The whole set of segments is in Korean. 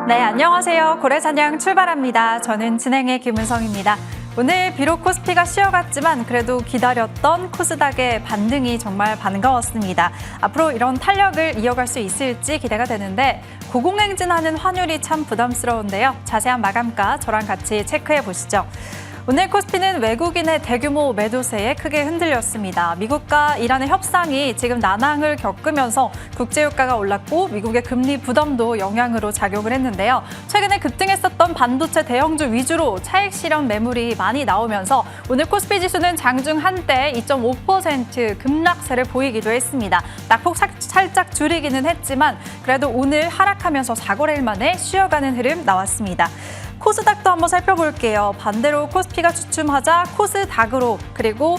네, 안녕하세요. 고래사냥 출발합니다. 저는 진행의 김은성입니다. 오늘 비록 코스피가 쉬어갔지만 그래도 기다렸던 코스닥의 반등이 정말 반가웠습니다. 앞으로 이런 탄력을 이어갈 수 있을지 기대가 되는데 고공행진하는 환율이 참 부담스러운데요. 자세한 마감가 저랑 같이 체크해 보시죠. 오늘 코스피는 외국인의 대규모 매도세에 크게 흔들렸습니다. 미국과 이란의 협상이 지금 난항을 겪으면서 국제유가가 올랐고 미국의 금리 부담도 영향으로 작용을 했는데요. 최근에 급등했었던 반도체 대형주 위주로 차익 실현 매물이 많이 나오면서 오늘 코스피 지수는 장중 한때 2.5% 급락세를 보이기도 했습니다. 낙폭 살짝 줄이기는 했지만 그래도 오늘 하락하면서 4거래일 만에 쉬어가는 흐름 나왔습니다. 코스닥도 한번 살펴볼게요. 반대로 코스피가 주춤하자 코스닥으로 그리고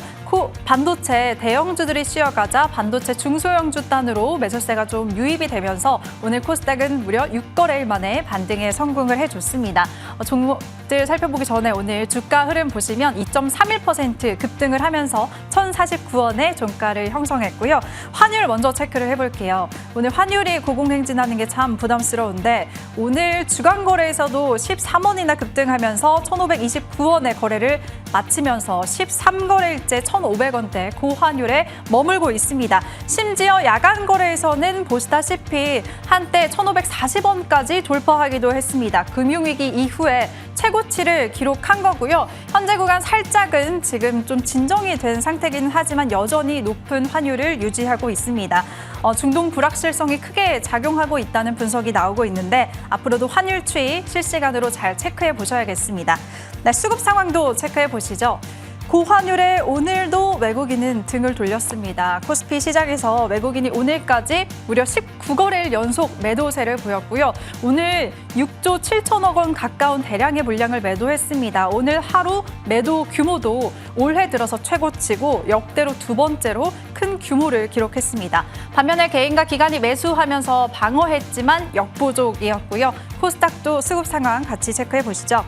반도체 대형주들이 쉬어가자 반도체 중소형주 단으로 매수세가 좀 유입이 되면서 오늘 코스닥은 무려 6거래일 만에 반등에 성공을 해줬습니다. 종목들 살펴보기 전에 오늘 주가 흐름 보시면 2.31% 급등을 하면서 1,049원의 종가를 형성했고요. 환율 먼저 체크를 해볼게요. 오늘 환율이 고공행진하는 게 참 부담스러운데 오늘 주간 거래에서도 13원이나 급등하면서 1,529원의 거래를 마치면서 13거래일째 1,500원대 고환율에 머물고 있습니다. 심지어 야간 거래에서는 보시다시피 한때 1,540원까지 돌파하기도 했습니다. 금융위기 이후에 최고치를 기록한 거고요. 현재 구간 살짝은 지금 좀 진정이 된 상태이긴 하지만 여전히 높은 환율을 유지하고 있습니다. 중동 불확실성이 크게 작용하고 있다는 분석이 나오고 있는데 앞으로도 환율 추이 실시간으로 잘 체크해 보셔야겠습니다. 네, 수급 상황도 체크해 보시죠. 고환율에 오늘도 외국인은 등을 돌렸습니다. 코스피 시장에서 외국인이 오늘까지 무려 19거래일 연속 매도세를 보였고요. 오늘 6조 7천억 원 가까운 대량의 물량을 매도했습니다. 오늘 하루 매도 규모도 올해 들어서 최고치고 역대로 두 번째로 큰 규모를 기록했습니다. 반면에 개인과 기관이 매수하면서 방어했지만 역부족이었고요. 코스닥도 수급 상황 같이 체크해 보시죠.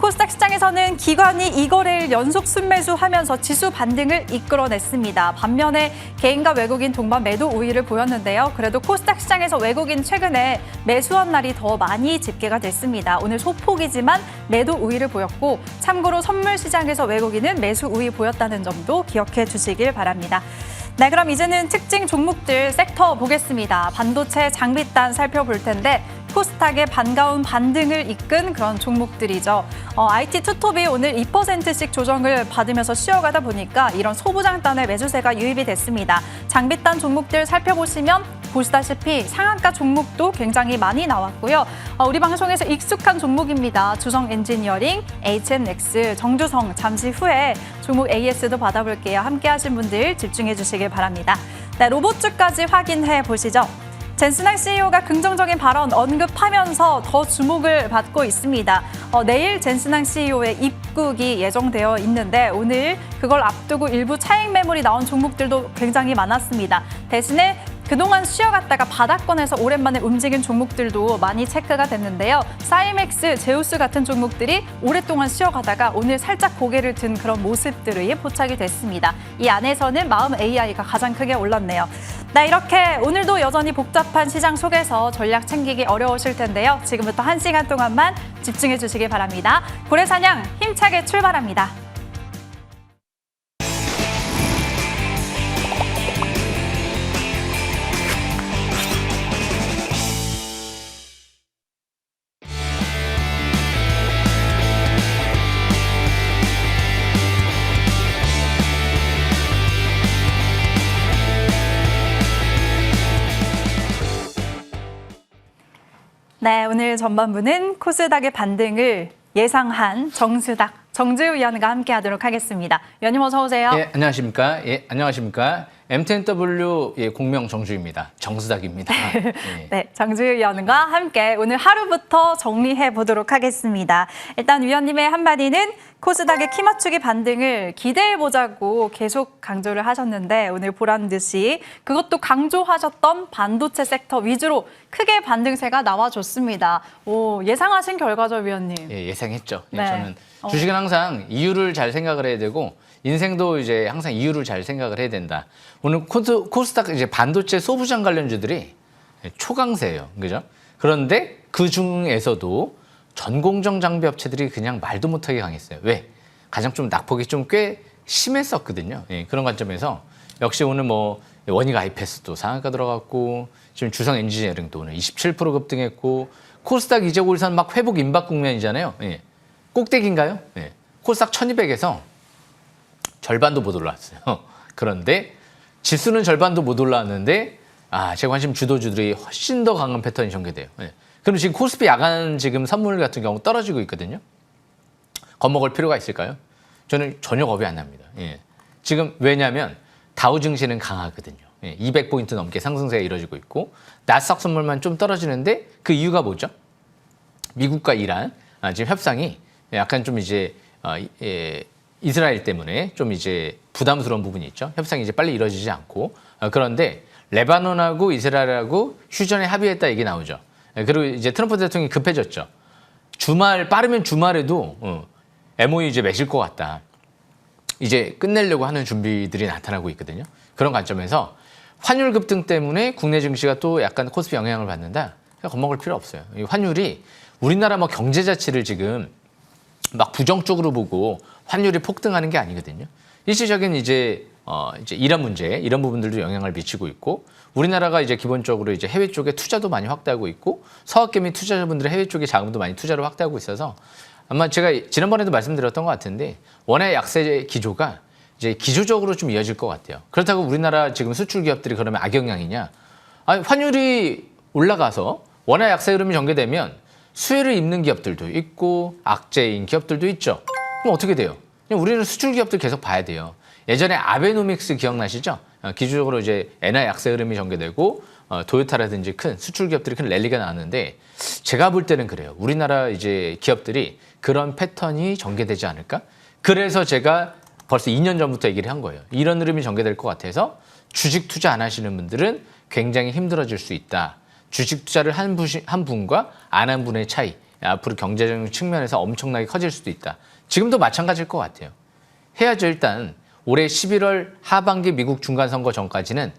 코스닥 시장에서는 기관이 2거래일 연속 순매수하면서 지수 반등을 이끌어냈습니다. 반면에 개인과 외국인 동반 매도 우위를 보였는데요. 그래도 코스닥 시장에서 외국인 최근에 매수한 날이 더 많이 집계가 됐습니다. 오늘 소폭이지만 매도 우위를 보였고 참고로 선물 시장에서 외국인은 매수 우위 보였다는 점도 기억해 주시길 바랍니다. 네, 그럼 이제는 특징 종목들 섹터 보겠습니다. 반도체 장비단 살펴볼 텐데 코스닥의 반가운 반등을 이끈 그런 종목들이죠. IT 투톱이 오늘 2%씩 조정을 받으면서 쉬어가다 보니까 이런 소부장단의 매수세가 유입이 됐습니다. 장비단 종목들 살펴보시면 보시다시피 상한가 종목도 굉장히 많이 나왔고요. 우리 방송에서 익숙한 종목입니다. 주성 엔지니어링, HNX, 정주성 잠시 후에 종목 AS도 받아볼게요. 함께 하신 분들 집중해 주시길 바랍니다. 네, 로봇주까지 확인해 보시죠. 젠슨항 CEO가 긍정적인 발언 언급하면서 더 주목을 받고 있습니다. 내일 젠슨항 CEO의 입국이 예정되어 있는데 오늘 그걸 앞두고 일부 차익 매물이 나온 종목들도 굉장히 많았습니다. 대신에 그동안 쉬어갔다가 바닥권에서 오랜만에 움직인 종목들도 많이 체크가 됐는데요. 사이맥스, 제우스 같은 종목들이 오랫동안 쉬어가다가 오늘 살짝 고개를 든 그런 모습들이 포착이 됐습니다. 이 안에서는 마음 AI가 가장 크게 올랐네요. 네, 이렇게 오늘도 여전히 복잡한 시장 속에서 전략 챙기기 어려우실 텐데요. 지금부터 1시간 동안만 집중해 주시기 바랍니다. 고래사냥 힘차게 출발합니다. 네, 오늘 전반부는 코스닥의 반등을 예상한 정수닥, 정재우 위원과 함께 하도록 하겠습니다. 위원님 어서 오세요. 예, 안녕하십니까. 예, 안녕하십니까. M10W 공명 정주입니다. 정수닥입니다. 예. 네, 정주희 위원과 함께 오늘 하루부터 정리해 보도록 하겠습니다. 일단 위원님의 한마디는 코스닥의 키 맞추기 반등을 기대해보자고 계속 강조를 하셨는데 오늘 보란 듯이 그것도 강조하셨던 반도체 섹터 위주로 크게 반등세가 나와줬습니다. 예상하신 결과죠, 위원님? 예, 예상했죠. 네. 저는 주식은 항상 이유를 잘 생각을 해야 되고 인생도 이제 항상 이유를 잘 생각을 해야 된다. 오늘 코스닥 이제 반도체 소부장 관련주들이 초강세예요. 그죠? 그런데 그 중에서도 전공정 장비 업체들이 그냥 말도 못하게 강했어요. 왜? 가장 좀 낙폭이 좀 꽤 심했었거든요. 예, 그런 관점에서 역시 오늘 뭐 원익 아이패스도 상한가 들어갔고 지금 주성 엔지니어링도 오늘 27% 급등했고 코스닥 이제 올선 막 회복 임박 국면이잖아요. 예. 꼭대기인가요? 예. 코스닥 1200에서 절반도 못 올라왔어요. 그런데 지수는 절반도 못 올라왔는데 제 관심 주도주들이 훨씬 더 강한 패턴이 전개돼요. 예. 그럼 지금 코스피 야간 지금 선물 같은 경우 떨어지고 있거든요. 겁먹을 필요가 있을까요? 저는 전혀 겁이 안 납니다. 예. 지금 왜냐하면 다우 증시는 강하거든요. 예. 200포인트 넘게 상승세가 이루어지고 있고 나스닥 선물만 좀 떨어지는데 그 이유가 뭐죠? 미국과 이란 지금 협상이 약간 좀 이제 이스라엘 때문에 좀 이제 부담스러운 부분이 있죠. 협상이 이제 빨리 이루어지지 않고 그런데 레바논하고 이스라엘하고 휴전에 합의했다 얘기 나오죠. 그리고 이제 트럼프 대통령이 급해졌죠. 빠르면 주말에도 MOU 이제 맺을 것 같다. 이제 끝내려고 하는 준비들이 나타나고 있거든요. 그런 관점에서 환율 급등 때문에 국내 증시가 또 약간 코스피 영향을 받는다. 겁먹을 필요 없어요. 이 환율이 우리나라 뭐 경제 자체를 지금 막 부정적으로 보고 환율이 폭등하는 게 아니거든요. 일시적인 이제 이란 문제 이런 부분들도 영향을 미치고 있고 우리나라가 이제 기본적으로 이제 해외 쪽에 투자도 많이 확대하고 있고 서학개 및 투자자분들의 해외 쪽에 자금도 많이 투자를 확대하고 있어서 아마 제가 지난번에도 말씀드렸던 것 같은데 원화의 약세 기조가 이제 기조적으로 좀 이어질 것 같아요. 그렇다고 우리나라 지금 수출 기업들이 그러면 악영향이냐? 환율이 올라가서 원화 약세 흐름이 전개되면 수혜를 입는 기업들도 있고 악재인 기업들도 있죠. 그럼 어떻게 돼요? 우리는 수출 기업들 계속 봐야 돼요. 예전에 아베노믹스 기억나시죠? 기술적으로 이제 엔화 약세 흐름이 전개되고 도요타라든지 큰 수출 기업들이 큰 랠리가 나왔는데 제가 볼 때는 그래요. 우리나라 이제 기업들이 그런 패턴이 전개되지 않을까? 그래서 제가 벌써 2년 전부터 얘기를 한 거예요. 이런 흐름이 전개될 것 같아서 주식 투자 안 하시는 분들은 굉장히 힘들어질 수 있다. 주식 투자를 한 분과 안 한 분의 차이 앞으로 경제적 측면에서 엄청나게 커질 수도 있다. 지금도 마찬가지일 것 같아요. 해야죠. 일단 올해 11월 하반기 미국 중간선거 전까지는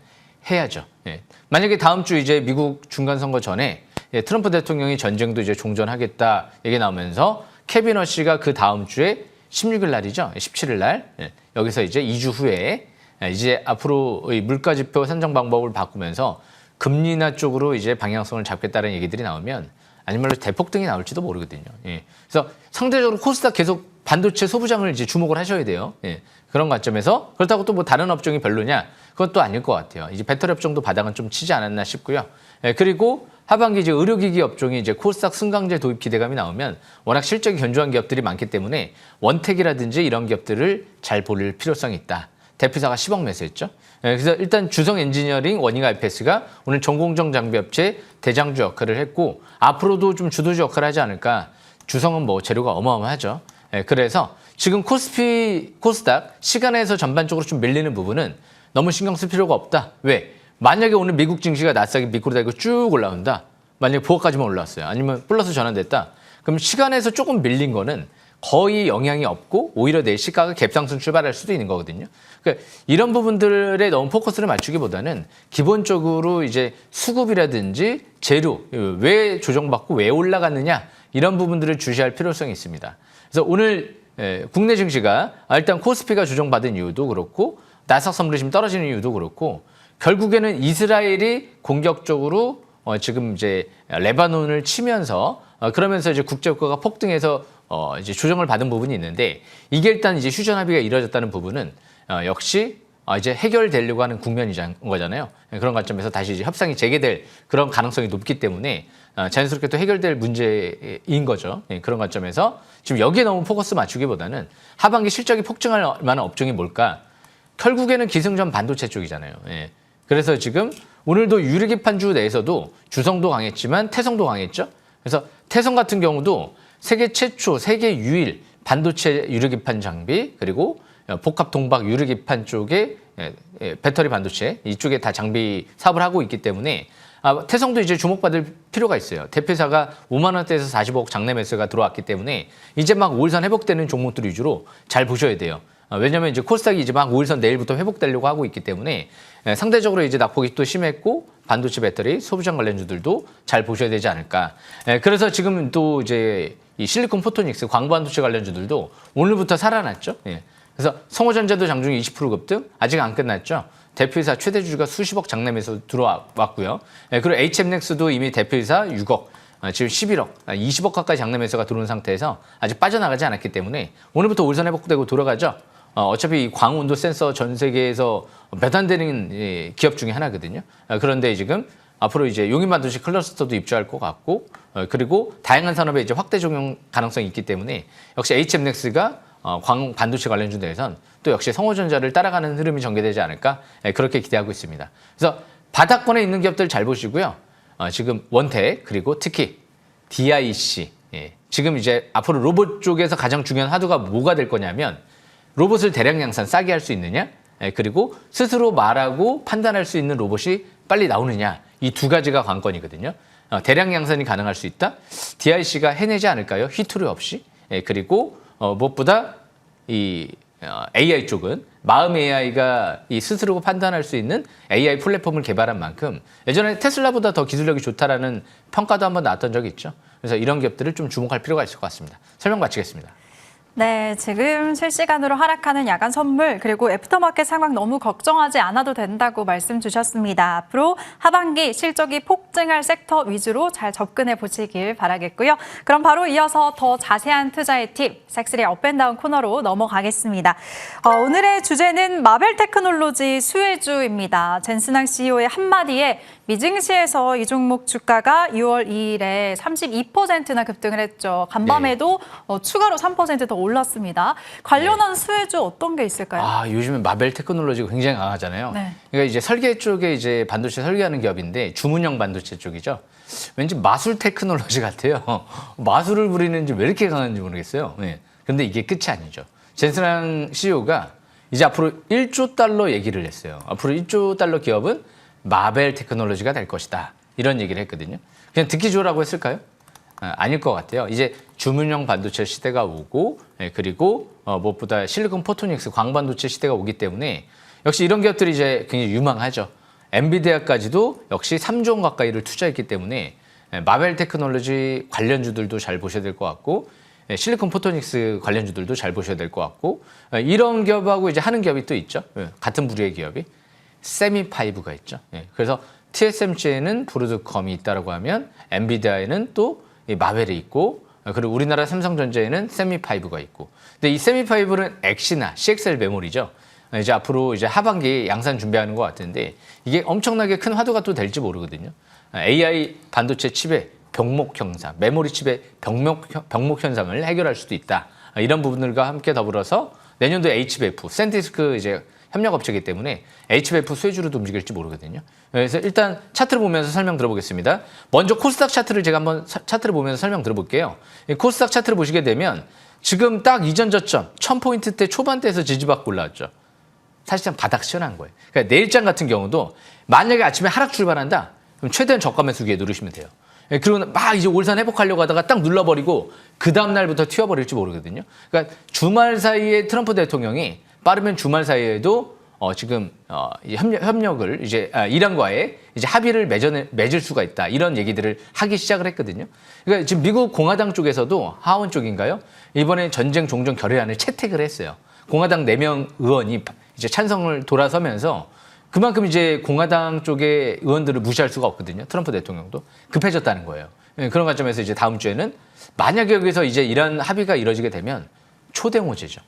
해야죠. 예. 만약에 다음 주 이제 미국 중간선거 전에 트럼프 대통령이 전쟁도 이제 종전하겠다 얘기 나오면서 케빈 허씨가 그 다음 주에 16일 날이죠. 17일 날 여기서 이제 2주 후에 이제 앞으로 물가지표 산정 방법을 바꾸면서 금리 인하 쪽으로 이제 방향성을 잡겠다는 얘기들이 나오면 아니면 대폭등이 나올지도 모르거든요. 예. 그래서 상대적으로 코스닥 계속 반도체 소부장을 이제 주목을 하셔야 돼요. 예. 그런 관점에서 그렇다고 또 뭐 다른 업종이 별로냐? 그건 또 아닐 것 같아요. 이제 배터리 업종도 바닥은 좀 치지 않았나 싶고요. 예. 그리고 하반기 이제 의료기기 업종이 이제 코스닥 승강제 도입 기대감이 나오면 워낙 실적이 견조한 기업들이 많기 때문에 원택이라든지 이런 기업들을 잘 볼 필요성이 있다. 대표사가 10억 매수했죠. 그래서 일단 주성 엔지니어링, 원익 아이패스가 오늘 전공정 장비업체 대장주 역할을 했고 앞으로도 좀 주도주 역할을 하지 않을까. 주성은 뭐 재료가 어마어마하죠. 그래서 지금 코스닥 시간에서 전반적으로 좀 밀리는 부분은 너무 신경 쓸 필요가 없다. 왜? 만약에 오늘 미국 증시가 나스닥이 미끄러 달고 쭉 올라온다. 만약에 부업까지만 올라왔어요. 아니면 플러스 전환됐다. 그럼 시간에서 조금 밀린 거는 거의 영향이 없고 오히려 내 시가가 갭상승 출발할 수도 있는 거거든요. 그러니까 이런 부분들에 너무 포커스를 맞추기보다는 기본적으로 이제 수급이라든지 재료 왜 조정받고 왜 올라갔느냐 이런 부분들을 주시할 필요성이 있습니다. 그래서 오늘 국내 증시가 일단 코스피가 조정받은 이유도 그렇고 나스닥 선물이 지금 떨어지는 이유도 그렇고 결국에는 이스라엘이 공격적으로 지금 이제 레바논을 치면서 그러면서 이제 국제유가가 폭등해서 이제 조정을 받은 부분이 있는데 이게 일단 이제 휴전 합의가 이루어졌다는 부분은 역시 이제 해결되려고 하는 국면인 거잖아요. 그런 관점에서 다시 이제 협상이 재개될 그런 가능성이 높기 때문에 자연스럽게 또 해결될 문제인 거죠. 그런 관점에서 지금 여기에 너무 포커스 맞추기보다는 하반기 실적이 폭증할 만한 업종이 뭘까? 결국에는 기승전 반도체 쪽이잖아요. 그래서 지금 오늘도 유리기판주 내에서도 주성도 강했지만 태성도 강했죠. 그래서 태성 같은 경우도 세계 최초, 세계 유일 반도체 유리기판 장비 그리고 복합 동박 유리기판 쪽에 배터리 반도체 이쪽에 다 장비 사업을 하고 있기 때문에 태성도 이제 주목받을 필요가 있어요. 대표사가 5만 원대에서 45억 장내 매수가 들어왔기 때문에 이제 막 올선 회복되는 종목들 위주로 잘 보셔야 돼요. 왜냐하면 이제 코스닥이 이제 막 5일선 내일부터 회복되려고 하고 있기 때문에 상대적으로 이제 낙폭이 또 심했고 반도체 배터리 소부장 관련주들도 잘 보셔야 되지 않을까. 그래서 지금 또 이제 이 실리콘 포토닉스 광반도체 관련주들도 오늘부터 살아났죠. 그래서 성호전자도 장중에 20% 급등, 아직 안 끝났죠. 대표이사 최대 주주가 수십억 장남에서 들어왔고요. 그리고 HM넥스도 이미 대표이사 6억, 지금 11억, 20억 가까이 장남 매수가 들어온 상태에서 아직 빠져나가지 않았기 때문에 오늘부터 올선 회복되고 돌아가죠. 어차피 광온도 센서 전 세계에서 몇 안 되는 기업 중에 하나거든요. 그런데 지금 앞으로 이제 용인반도체 클러스터도 입주할 것 같고, 그리고 다양한 산업에 이제 확대 적용 가능성이 있기 때문에 역시 HM넥스가 반도체 관련주 내에선 또 역시 성호전자를 따라가는 흐름이 전개되지 않을까, 그렇게 기대하고 있습니다. 그래서 바닥권에 있는 기업들 잘 보시고요. 지금 원택 그리고 특히 DIC, 지금 이제 앞으로 로봇 쪽에서 가장 중요한 화두가 뭐가 될 거냐면 로봇을 대량 양산 싸게 할 수 있느냐, 그리고 스스로 말하고 판단할 수 있는 로봇이 빨리 나오느냐, 이 두 가지가 관건이거든요. 대량 양산이 가능할 수 있다. DIC가 해내지 않을까요? 휘투루 없이. 그리고 무엇보다 이 AI 쪽은 마음 AI가 이 스스로 판단할 수 있는 AI 플랫폼을 개발한 만큼 예전에 테슬라보다 더 기술력이 좋다라는 평가도 한번 나왔던 적이 있죠. 그래서 이런 기업들을 좀 주목할 필요가 있을 것 같습니다. 설명 마치겠습니다. 네, 지금 실시간으로 하락하는 야간 선물 그리고 애프터마켓 상황 너무 걱정하지 않아도 된다고 말씀 주셨습니다. 앞으로 하반기 실적이 폭증할 섹터 위주로 잘 접근해 보시길 바라겠고요. 그럼 바로 이어서 더 자세한 투자의 팁, 섹스리 업앤다운 코너로 넘어가겠습니다. 오늘의 주제는 마벨 테크놀로지 수혜주입니다. 젠슨항 CEO의 한마디에 미증시에서 이 종목 주가가 6월 2일에 32%나 급등을 했죠. 간밤에도 추가로 3% 더 올랐습니다. 관련한 수혜주 어떤 게 있을까요? 요즘에 마벨 테크놀로지가 굉장히 강하잖아요. 네. 그러니까 이제 설계 쪽에 이제 반도체 설계하는 기업인데 주문형 반도체 쪽이죠. 왠지 마술 테크놀로지 같아요. 마술을 부리는지 왜 이렇게 강한지 모르겠어요. 근데 이게 끝이 아니죠. 젠슨항 CEO가 이제 앞으로 1조 달러 얘기를 했어요. 앞으로 1조 달러 기업은 마벨 테크놀로지가 될 것이다. 이런 얘기를 했거든요. 그냥 듣기 좋으라고 했을까요? 아닐 것 같아요. 이제 주문형 반도체 시대가 오고, 그리고 무엇보다 실리콘 포토닉스 광반도체 시대가 오기 때문에 역시 이런 기업들이 이제 굉장히 유망하죠. 엔비디아까지도 역시 3조 원 가까이를 투자했기 때문에 마벨 테크놀로지 관련주들도 잘 보셔야 될 것 같고, 실리콘 포토닉스 관련주들도 잘 보셔야 될 것 같고, 이런 기업하고 이제 하는 기업이 또 있죠. 같은 부류의 기업이 세미파이브가 있죠. 그래서 TSMC에는 브로드컴이 있다라고 하면 엔비디아에는 또 마벨이 있고, 그리고 우리나라 삼성전자에는 세미파이브가 있고. 근데 이 세미파이브는 엑시나 CXL 메모리죠. 이제 앞으로 이제 하반기 양산 준비하는 것 같은데 이게 엄청나게 큰 화두가 또 될지 모르거든요. AI 반도체 칩의 병목 현상, 메모리 칩의 병목 현상을 해결할 수도 있다. 이런 부분들과 함께 더불어서 내년도 HBF, 샌디스크 이제 협력업체이기 때문에 HBF 수혜주로도 움직일지 모르거든요. 그래서 일단 차트를 보면서 설명 들어보겠습니다. 먼저 코스닥 차트를 제가 한번 차트를 보면서 설명 들어볼게요. 코스닥 차트를 보시게 되면 지금 딱 이전 저점 1000포인트대 초반대에서 지지받고 올라왔죠. 사실상 바닥 시원한 거예요. 그러니까 내일장 같은 경우도 만약에 아침에 하락 출발한다, 그럼 최대한 저가 매수 기에 누르시면 돼요. 그리고 막 이제 올산 회복하려고 하다가 딱 눌러버리고 그 다음 날부터 튀어버릴지 모르거든요. 그러니까 주말 사이에 트럼프 대통령이 빠르면 주말 사이에도 지금 협력을 이제 이란과의 이제 합의를 맺을 수가 있다, 이런 얘기들을 하기 시작을 했거든요. 그러니까 지금 미국 공화당 쪽에서도 하원 쪽인가요? 이번에 전쟁 종전 결의안을 채택을 했어요. 공화당 4명 의원이 이제 찬성을 돌아서면서 그만큼 이제 공화당 쪽의 의원들을 무시할 수가 없거든요. 트럼프 대통령도 급해졌다는 거예요. 그런 관점에서 이제 다음 주에는 만약에 여기서 이제 이런 합의가 이루어지게 되면 초대호재죠.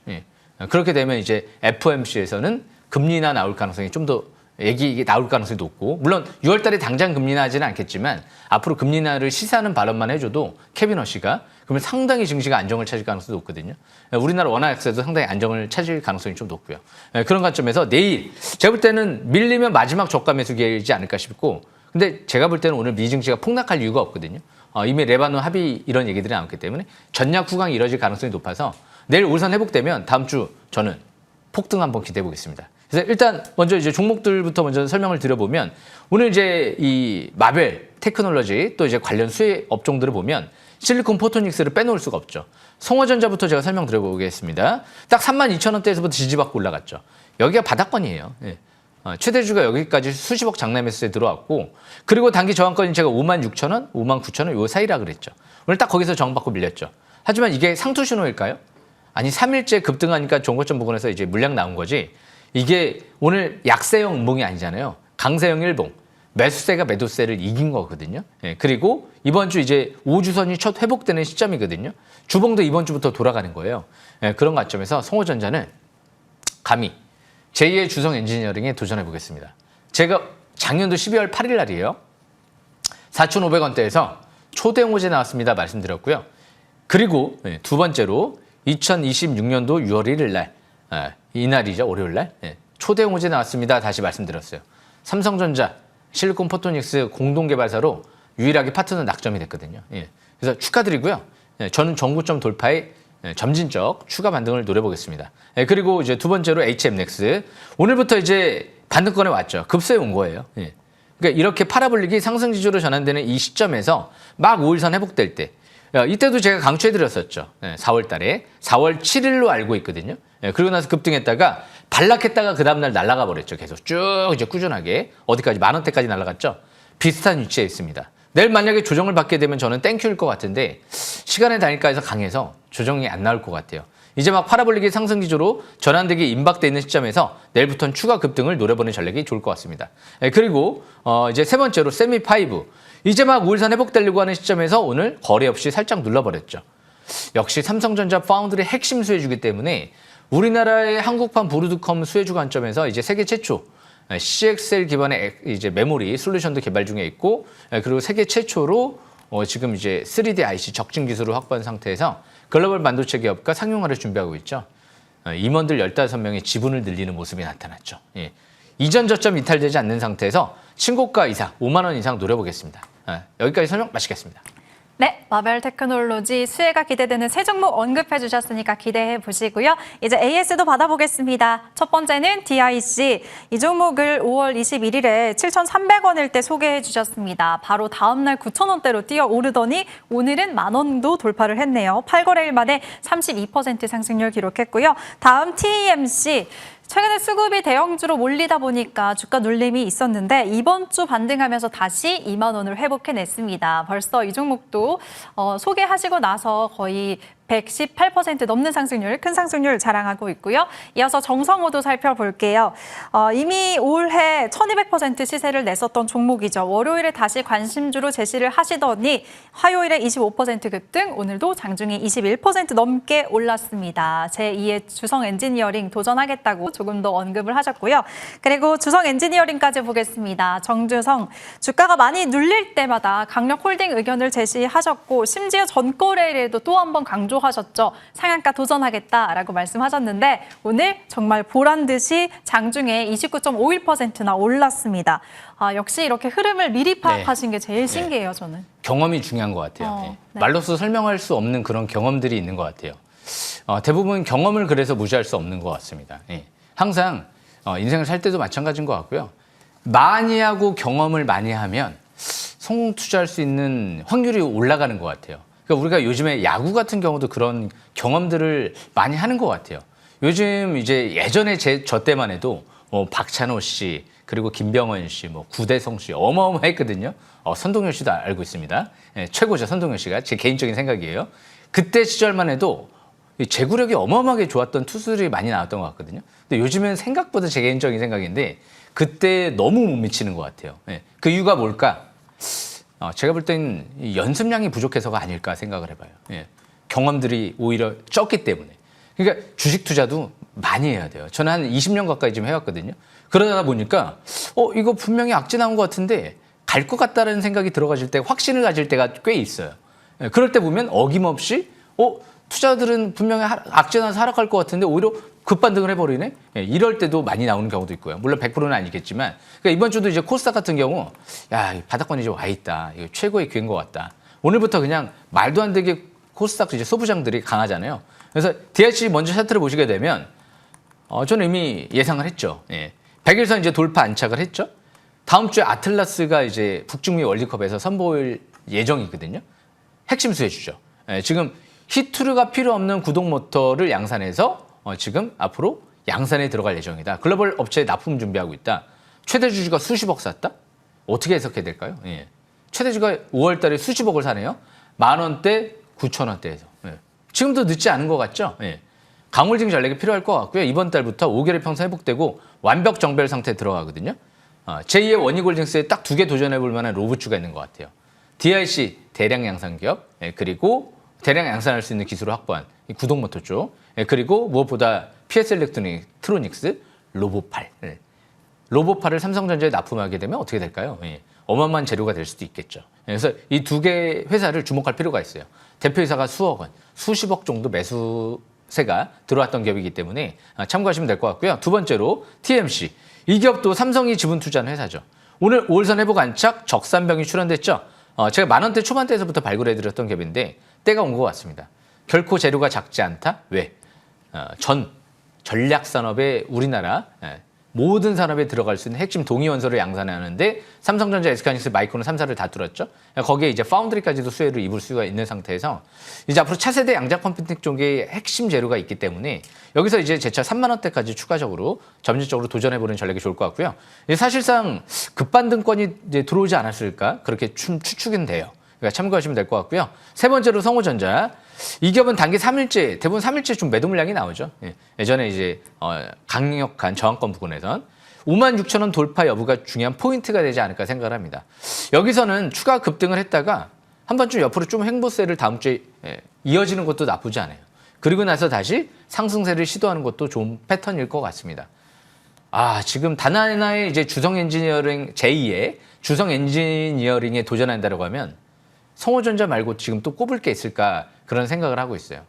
그렇게 되면 이제 FOMC에서는 금리 인하 나올 가능성이 좀 더 얘기 나올 가능성이 높고, 물론 6월 달에 당장 금리 인하하지는 않겠지만 앞으로 금리 인하를 시사하는 발언만 해줘도 캐비너시가 그러면 상당히 증시가 안정을 찾을 가능성이 높거든요. 우리나라 원화약세도 상당히 안정을 찾을 가능성이 좀 높고요. 그런 관점에서 내일 제가 볼 때는 밀리면 마지막 저가 매수 기회이지 않을까 싶고, 근데 제가 볼 때는 오늘 미 증시가 폭락할 이유가 없거든요. 이미 레바논 합의 이런 얘기들이 나왔기 때문에 전략 후강이 이뤄질 가능성이 높아서 내일 올선 회복되면 다음 주 저는 폭등 한번 기대해 보겠습니다. 그래서 일단 먼저 이제 종목들부터 먼저 설명을 드려보면, 오늘 이제 이 마벨 테크놀로지 또 이제 관련 수혜 업종들을 보면 실리콘 포토닉스를 빼놓을 수가 없죠. 성호전자부터 제가 설명드려보겠습니다. 딱 32,000원대에서부터 지지받고 올라갔죠. 여기가 바닥권이에요. 예. 최대주가 여기까지 수십억 장내 매수에 들어왔고 그리고 단기 저항권이 제가 56,000원, 59,000원 요 사이라 그랬죠. 오늘 딱 거기서 저항받고 밀렸죠. 하지만 이게 상투 신호일까요? 아니 3일째 급등하니까 종고점 부근에서 이제 물량 나온 거지 이게 오늘 약세형 음봉이 아니잖아요. 강세형 일봉. 매수세가 매도세를 이긴 거거든요. 예, 그리고 이번 주 이제 5주선이 첫 회복되는 시점이거든요. 주봉도 이번 주부터 돌아가는 거예요. 예, 그런 관점에서 성호전자는 감히 제2의 주성 엔지니어링에 도전해 보겠습니다. 제가 작년도 12월 8일 날이에요. 4,500원대에서 초대형 호재 나왔습니다. 말씀드렸고요. 그리고 두 번째로 2026년도 6월 1일 날, 이날이죠. 월요일 날. 초대형 호재 나왔습니다. 다시 말씀드렸어요. 삼성전자, 실리콘 포토닉스 공동개발사로 유일하게 파트너 낙점이 됐거든요. 그래서 축하드리고요. 저는 정고점 돌파에 점진적 추가 반등을 노려보겠습니다. 그리고 이제 두 번째로 HMX. 오늘부터 이제 반등권에 왔죠. 급소에 온 거예요. 그러니까 이렇게 파라볼릭이 상승 지수로 전환되는 이 시점에서 막 5일선 회복될 때 이때도 제가 강추해드렸었죠. 4월 달에 4월 7일로 알고 있거든요. 그리고 나서 급등했다가 반락했다가 그 다음날 날아가 버렸죠. 계속 쭉 이제 꾸준하게 어디까지 10,000원대까지 날아갔죠. 비슷한 위치에 있습니다. 내일 만약에 조정을 받게 되면 저는 땡큐일 것 같은데 시간의 단일가에서 강해서 조정이 안 나올 것 같아요. 이제 막 파라볼릭이 상승 기조로 전환되기 임박돼 있는 시점에서 내일부터는 추가 급등을 노려보는 전략이 좋을 것 같습니다. 그리고 이제 세 번째로 세미5. 이제 막 5일선 회복되려고 하는 시점에서 오늘 거래 없이 살짝 눌러버렸죠. 역시 삼성전자 파운드리 핵심 수혜주기 때문에 우리나라의 한국판 브루드컴 수혜주 관점에서 이제 세계 최초 CXL 기반의 이제 메모리 솔루션도 개발 중에 있고 그리고 세계 최초로 지금 이제 3D IC 적진 기술을 확보한 상태에서 글로벌 반도체 기업과 상용화를 준비하고 있죠. 임원들 15명의 지분을 늘리는 모습이 나타났죠. 이전 저점 이탈되지 않는 상태에서 신고가 이상 5만 원 이상 노려보겠습니다. 여기까지 설명 마치겠습니다. 네, 마벨 테크놀로지 수혜가 기대되는 세 종목 언급해 주셨으니까 기대해 보시고요. 이제 AS도 받아보겠습니다. 첫 번째는 DIC. 이 종목을 5월 21일에 7,300원일 때 소개해 주셨습니다. 바로 다음 날 9,000원대로 뛰어오르더니 오늘은 10,000원도 돌파를 했네요. 8거래일 만에 32% 상승률 기록했고요. 다음 TEMC. 최근에 수급이 대형주로 몰리다 보니까 주가 눌림이 있었는데 이번 주 반등하면서 다시 2만 원을 회복해냈습니다. 벌써 이 종목도 소개하시고 나서 거의 118% 넘는 상승률, 큰 상승률 자랑하고 있고요. 이어서 정성호도 살펴볼게요. 이미 올해 1200% 시세를 냈었던 종목이죠. 월요일에 다시 관심주로 제시를 하시더니 화요일에 25% 급등, 오늘도 장중에 21% 넘게 올랐습니다. 제2의 주성 엔지니어링 도전하겠다고 조금 더 언급을 하셨고요. 그리고 주성 엔지니어링까지 보겠습니다. 정주성, 주가가 많이 눌릴 때마다 강력 홀딩 의견을 제시하셨고 심지어 전거래일에도 또 한 번 강조하셨죠. 상한가 도전하겠다라고 말씀하셨는데 오늘 정말 보란 듯이 장중에 29.51%나 올랐습니다. 역시 이렇게 흐름을 미리 파악하신 게 제일 신기해요, 저는. 경험이 중요한 것 같아요. 네. 말로써 설명할 수 없는 그런 경험들이 있는 것 같아요. 대부분 경험을 그래서 무시할 수 없는 것 같습니다. 항상 인생을 살 때도 마찬가지인 것 같고요. 많이 하고 경험을 많이 하면 성공 투자할 수 있는 확률이 올라가는 것 같아요. 그러니까 우리가 요즘에 야구 같은 경우도 그런 경험들을 많이 하는 것 같아요. 요즘 이제 예전에 저 때만 해도 박찬호 씨 그리고 김병헌 씨, 구대성 씨 어마어마했거든요. 선동열 씨도 알고 있습니다. 최고죠, 선동열 씨가. 제 개인적인 생각이에요. 그때 시절만 해도 제구력이 어마어마하게 좋았던 투수들이 많이 나왔던 것 같거든요. 근데 요즘은 생각보다 제 개인적인 생각인데 그때 너무 못 미치는 것 같아요. 그 이유가 뭘까? 제가 볼 땐 연습량이 부족해서가 아닐까 생각을 해봐요. 경험들이 오히려 적기 때문에. 그러니까 주식 투자도 많이 해야 돼요. 저는 한 20년 가까이 지금 해왔거든요. 그러다 보니까 이거 분명히 악재 나온 것 같은데 갈 것 같다는 생각이 들어가질 때 확신을 가질 때가 꽤 있어요. 그럴 때 보면 어김없이 투자들은 분명히 악재 나서 하락할 것 같은데 오히려 급반등을 해버리네? 이럴 때도 많이 나오는 경우도 있고요. 물론 100%는 아니겠지만. 그러니까 이번 주도 이제 코스닥 같은 경우, 바닥권이 이제 와 있다. 이거 최고의 기회인 것 같다. 오늘부터 그냥 말도 안 되게 코스닥 이제 소부장들이 강하잖아요. 그래서 DIC 먼저 차트를 보시게 되면, 저는 이미 예상을 했죠. 100일선 이제 돌파 안착을 했죠. 다음 주에 아틀라스가 이제 북중미 월드컵에서 선보일 예정이거든요. 핵심 수혜주죠. 지금 히투르가 필요 없는 구동 모터를 양산해서 지금 앞으로 양산에 들어갈 예정이다. 글로벌 업체에 납품 준비하고 있다. 최대 주주가 수십억 샀다? 어떻게 해석해야 될까요? 예. 최대 주가 5월 달에 수십억을 사네요. 10,000원대, 9,000원대에서. 예. 지금도 늦지 않은 것 같죠? 예. 강홀딩 전략이 필요할 것 같고요. 이번 달부터 5개월 평선 회복되고 완벽 정별 상태에 들어가거든요. 제2의 원익홀딩스에 딱 2개 도전해볼 만한 로봇주가 있는 것 같아요. DIC 대량 양산 기업, 그리고 대량 양산할 수 있는 기술을 확보한 이 구동모터 쪽, 그리고 무엇보다 PS 일렉트로닉스 로봇팔. 로봇팔을 삼성전자에 납품하게 되면 어떻게 될까요? 어마어마한 재료가 될 수도 있겠죠. 그래서 이 2개 회사를 주목할 필요가 있어요. 대표이사가 수억 원, 수십억 정도 매수세가 들어왔던 기업이기 때문에 참고하시면 될 것 같고요. 두 번째로 TMC. 이 기업도 삼성이 지분 투자한 회사죠. 오늘 5월선 회복 안착 적산병이 출원됐죠. 제가 10,000원대 초반대에서부터 발굴해드렸던 기업인데 때가 온 것 같습니다. 결코 재료가 작지 않다. 왜? 전략산업의 우리나라 모든 산업에 들어갈 수 있는 핵심 동위원소를 양산하는데 삼성전자, SK하이닉스, 마이크론 3사를 다 뚫었죠. 거기에 이제 파운드리까지도 수혜를 입을 수가 있는 상태에서 이제 앞으로 차세대 양자 컴퓨팅 쪽에 핵심 재료가 있기 때문에 여기서 이제 제차 30,000원대까지 추가적으로 점진적으로 도전해보는 전략이 좋을 것 같고요. 사실상 급반등권이 이제 들어오지 않았을까 그렇게 추측은 돼요. 그러니까 참고하시면 될 것 같고요. 세 번째로 성호전자. 이 기업은 단기 3일째, 대부분 3일째 좀 매도 물량이 나오죠. 예전에 이제 강력한 저항권 부근에선 56,000원 돌파 여부가 중요한 포인트가 되지 않을까 생각을 합니다. 여기서는 추가 급등을 했다가 한 번쯤 옆으로 좀 횡보세를 다음 주에 이어지는 것도 나쁘지 않아요. 그리고 나서 다시 상승세를 시도하는 것도 좋은 패턴일 것 같습니다. 지금 단 하나의 이제 주성 엔지니어링 제2의 주성 엔지니어링에 도전한다고 하면 성호전자 말고 지금 또 꼽을 게 있을까 그런 생각을 하고 있어요.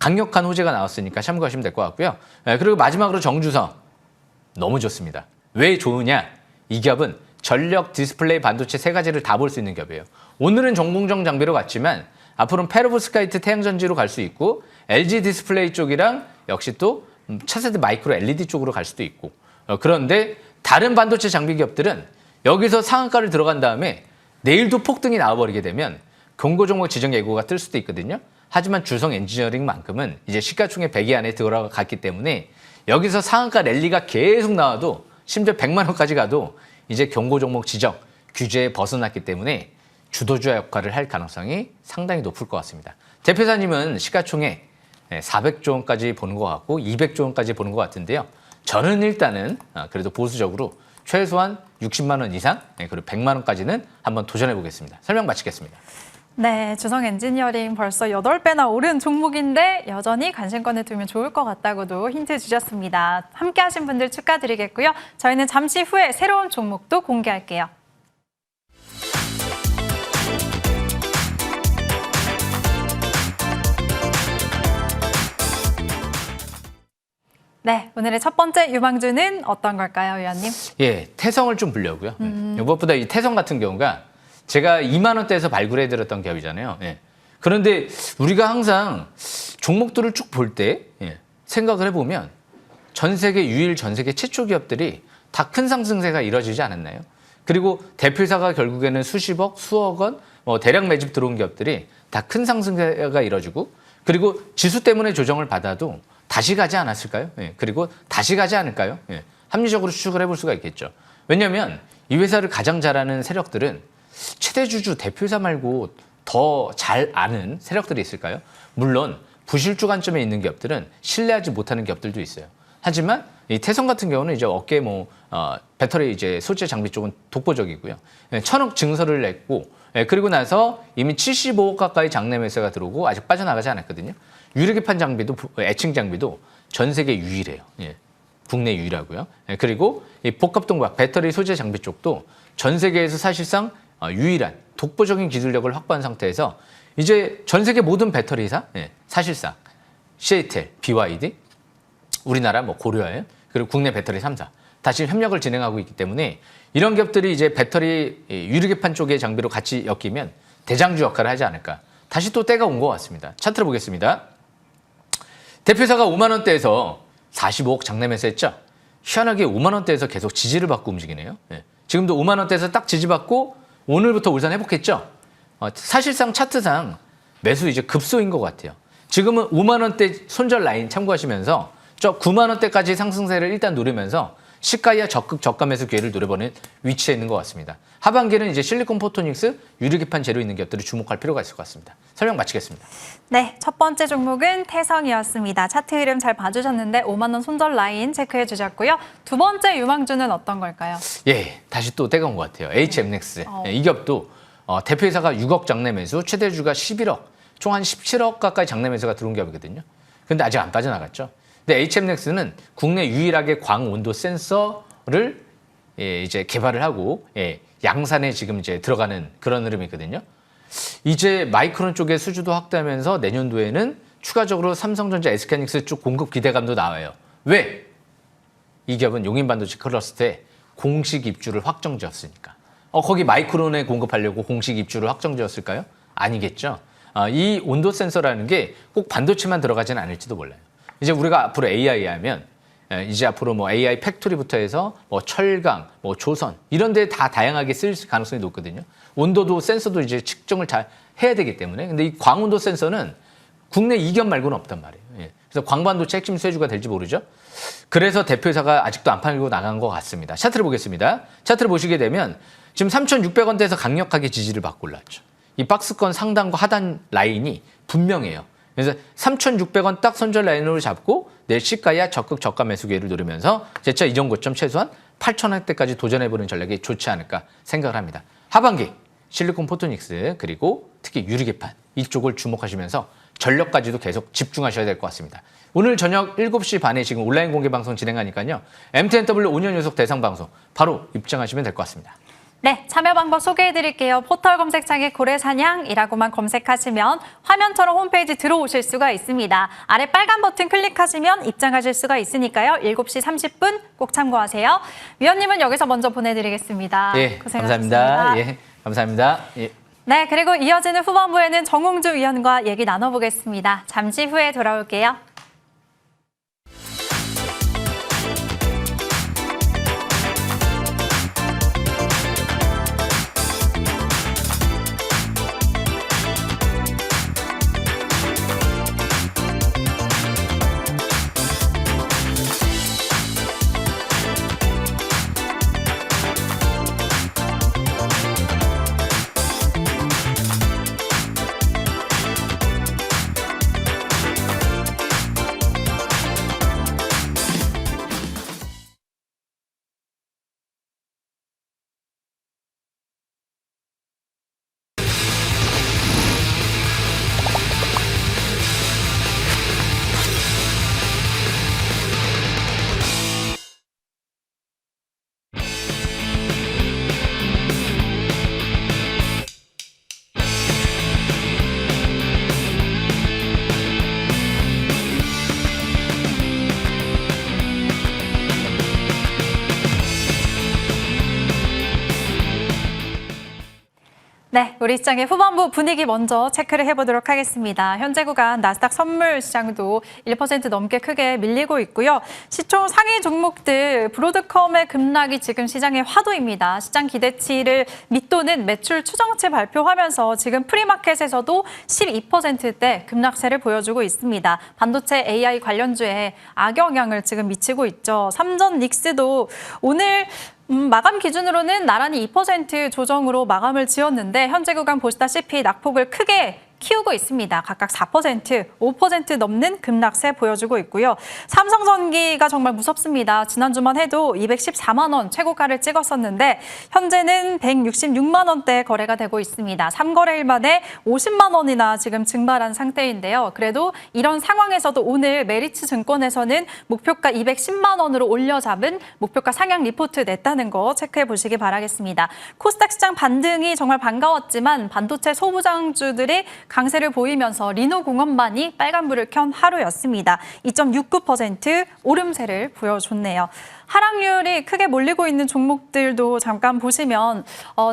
강력한 호재가 나왔으니까 참고하시면 될 것 같고요. 그리고 마지막으로 정주성. 너무 좋습니다. 왜 좋으냐? 이 기업은 전력 디스플레이 반도체 세 가지를 다 볼 수 있는 기업이에요. 오늘은 정공정 장비로 갔지만 앞으로는 페로브스카이트 태양전지로 갈 수 있고 LG 디스플레이 쪽이랑 역시 또 차세대 마이크로 LED 쪽으로 갈 수도 있고 그런데 다른 반도체 장비 기업들은 여기서 상한가를 들어간 다음에 내일도 폭등이 나와버리게 되면 경고 종목 지정 예고가 뜰 수도 있거든요. 하지만 주성 엔지니어링만큼은 이제 시가총액 100위 안에 들어갔기 때문에 여기서 상한가 랠리가 계속 나와도 심지어 100만 원까지 가도 이제 경고 종목 지정 규제에 벗어났기 때문에 주도주와 역할을 할 가능성이 상당히 높을 것 같습니다. 대표사님은 시가총액 400조 원까지 보는 것 같고 200조 원까지 보는 것 같은데요. 저는 일단은 그래도 보수적으로 최소한 60만 원 이상 그리고 100만 원까지는 한번 도전해 보겠습니다. 설명 마치겠습니다. 네, 주성 엔지니어링 벌써 8배나 오른 종목인데 여전히 관심권에 두면 좋을 것 같다고도 힌트 주셨습니다. 함께 하신 분들 축하드리겠고요. 저희는 잠시 후에 새로운 종목도 공개할게요. 네, 오늘의 첫 번째 유망주는 어떤 걸까요, 위원님? 태성을 좀 보려고요. 무엇보다 이 태성 같은 경우가 제가 2만 원대에서 발굴해드렸던 기업이잖아요. 그런데 우리가 항상 종목들을 쭉 볼 때 생각을 해보면 전 세계 유일, 전 세계 최초 기업들이 다 큰 상승세가 이뤄지지 않았나요? 그리고 대표사가 결국에는 수십억, 수억 원, 대량 매집 들어온 기업들이 다 큰 상승세가 이뤄지고 그리고 지수 때문에 조정을 받아도 다시 가지 않았을까요? 그리고 다시 가지 않을까요? 합리적으로 추측을 해볼 수가 있겠죠. 왜냐하면 이 회사를 가장 잘하는 세력들은 최대주주 대표이사 말고 더 잘 아는 세력들이 있을까요? 물론 부실주 관점에 있는 기업들은 신뢰하지 못하는 기업들도 있어요. 하지만 이 태성 같은 경우는 이제 업계 배터리 이제 소재 장비 쪽은 독보적이고요. 1,000억 증설을 냈고 그리고 나서 이미 75억 가까이 장내 매수가 들어오고 아직 빠져나가지 않았거든요. 유리기판 장비도 애칭 장비도 전 세계 유일해요. 국내 유일하고요. 그리고 이 복합동박 배터리 소재 장비 쪽도 전 세계에서 사실상 유일한 독보적인 기술력을 확보한 상태에서 이제 전 세계 모든 배터리사 사실상 CATL, BYD, 우리나라 고려아연 그리고 국내 배터리 3사 다 지금 협력을 진행하고 있기 때문에 이런 기업들이 이제 배터리 유리기판 쪽의 장비로 같이 엮이면 대장주 역할을 하지 않을까. 다시 또 때가 온 것 같습니다. 차트를 보겠습니다. 대표사가 5만 원대에서 45억 장내 매수했죠. 희한하게 5만 원대에서 계속 지지를 받고 움직이네요. 지금도 5만 원대에서 딱 지지받고 오늘부터 울산 회복했죠. 사실상 차트상 매수 이제 급소인 것 같아요. 지금은 5만 원대 손절 라인 참고하시면서 저 9만 원대까지 상승세를 일단 노리면서 시가와 적극 저가 매수 기회를 노려보는 위치에 있는 것 같습니다. 하반기는 이제 실리콘 포토닉스, 유리기판 재료 있는 기업들을 주목할 필요가 있을 것 같습니다. 설명 마치겠습니다. 네, 첫 번째 종목은 태성이었습니다. 차트 흐름 잘 봐주셨는데 5만 원 손절 라인 체크해 주셨고요. 두 번째 유망주는 어떤 걸까요? 예, 다시 또 때가 온 것 같아요. HMX. 이 기업도 대표이사가 6억 장내 매수, 최대주가 11억, 총 한 17억 가까이 장내 매수가 들어온 기업이거든요. 근데 아직 안 빠져나갔죠. 근데 HMX는 국내 유일하게 광온도 센서를 이제 개발을 하고 양산에 지금 이제 들어가는 그런 흐름이거든요. 이제 마이크론 쪽의 수주도 확대하면서 내년도에는 추가적으로 삼성전자, SK하이닉스 쪽 공급 기대감도 나와요. 왜? 이 기업은 용인반도체 클러스터에 공식 입주를 확정지었으니까. 거기 마이크론에 공급하려고 공식 입주를 확정지었을까요? 아니겠죠. 이 온도 센서라는 게 꼭 반도체만 들어가지는 않을지도 몰라요. 이제 우리가 앞으로 AI 하면 이제 앞으로 뭐 AI 팩토리부터 해서 뭐 철강, 뭐 조선 이런 데 다 다양하게 쓸 가능성이 높거든요. 온도도 센서도 이제 측정을 잘 해야 되기 때문에. 근데 이 광온도 센서는 국내 이견 말고는 없단 말이에요. 그래서 광반도체 핵심 수혜주가 될지 모르죠. 그래서 대표이사가 아직도 안 팔고 나간 것 같습니다. 차트를 보겠습니다. 차트를 보시게 되면 지금 3,600원대에서 강력하게 지지를 받고 올랐죠. 이 박스권 상단과 하단 라인이 분명해요. 그래서 3,600원 딱 손절 라인으로 잡고 내일 시가야 적극 저가 매수 기회를 노리면서 재차 이전 고점 최소한 8,000원대까지 도전해보는 전략이 좋지 않을까 생각을 합니다. 하반기 실리콘 포토닉스 그리고 특히 유리기판 이쪽을 주목하시면서 전력까지도 계속 집중하셔야 될 것 같습니다. 오늘 저녁 7시 반에 지금 온라인 공개 방송 진행하니까요. MTNW 5년 연속 대상 방송 바로 입장하시면 될 것 같습니다. 네, 참여 방법 소개해드릴게요. 포털 검색창에 고래사냥이라고만 검색하시면 화면처럼 홈페이지 들어오실 수가 있습니다. 아래 빨간 버튼 클릭하시면 입장하실 수가 있으니까요. 7시 30분 꼭 참고하세요. 위원님은 여기서 먼저 보내드리겠습니다. 예, 고생하셨습니다. 감사합니다. 예, 감사합니다. 예. 네, 그리고 이어지는 후반부에는 정홍주 위원과 얘기 나눠보겠습니다. 잠시 후에 돌아올게요. 네, 우리 시장의 후반부 분위기 먼저 체크를 해보도록 하겠습니다. 현재 구간 나스닥 선물 시장도 1% 넘게 크게 밀리고 있고요. 시총 상위 종목들 브로드컴의 급락이 지금 시장의 화두입니다. 시장 기대치를 밑도는 매출 추정치 발표하면서 지금 프리마켓에서도 12%대 급락세를 보여주고 있습니다. 반도체 AI 관련주에 악영향을 지금 미치고 있죠. 삼전 닉스도 오늘 마감 기준으로는 나란히 2% 조정으로 마감을 지었는데 현재 구간 보시다시피 낙폭을 크게 키우고 있습니다. 각각 4%, 5% 넘는 급락세 보여주고 있고요. 삼성전기가 정말 무섭습니다. 지난주만 해도 214만 원 최고가를 찍었었는데 현재는 166만 원대 거래가 되고 있습니다. 3거래일 만에 50만 원이나 지금 증발한 상태인데요. 그래도 이런 상황에서도 오늘 메리츠 증권에서는 목표가 210만 원으로 올려잡은 목표가 상향 리포트 냈다는 거 체크해 보시기 바라겠습니다. 코스닥 시장 반등이 정말 반가웠지만 반도체 소부장주들이 강세를 보이면서 리노공업만이 빨간불을 켠 하루였습니다. 2.69% 오름세를 보여줬네요. 하락률이 크게 몰리고 있는 종목들도 잠깐 보시면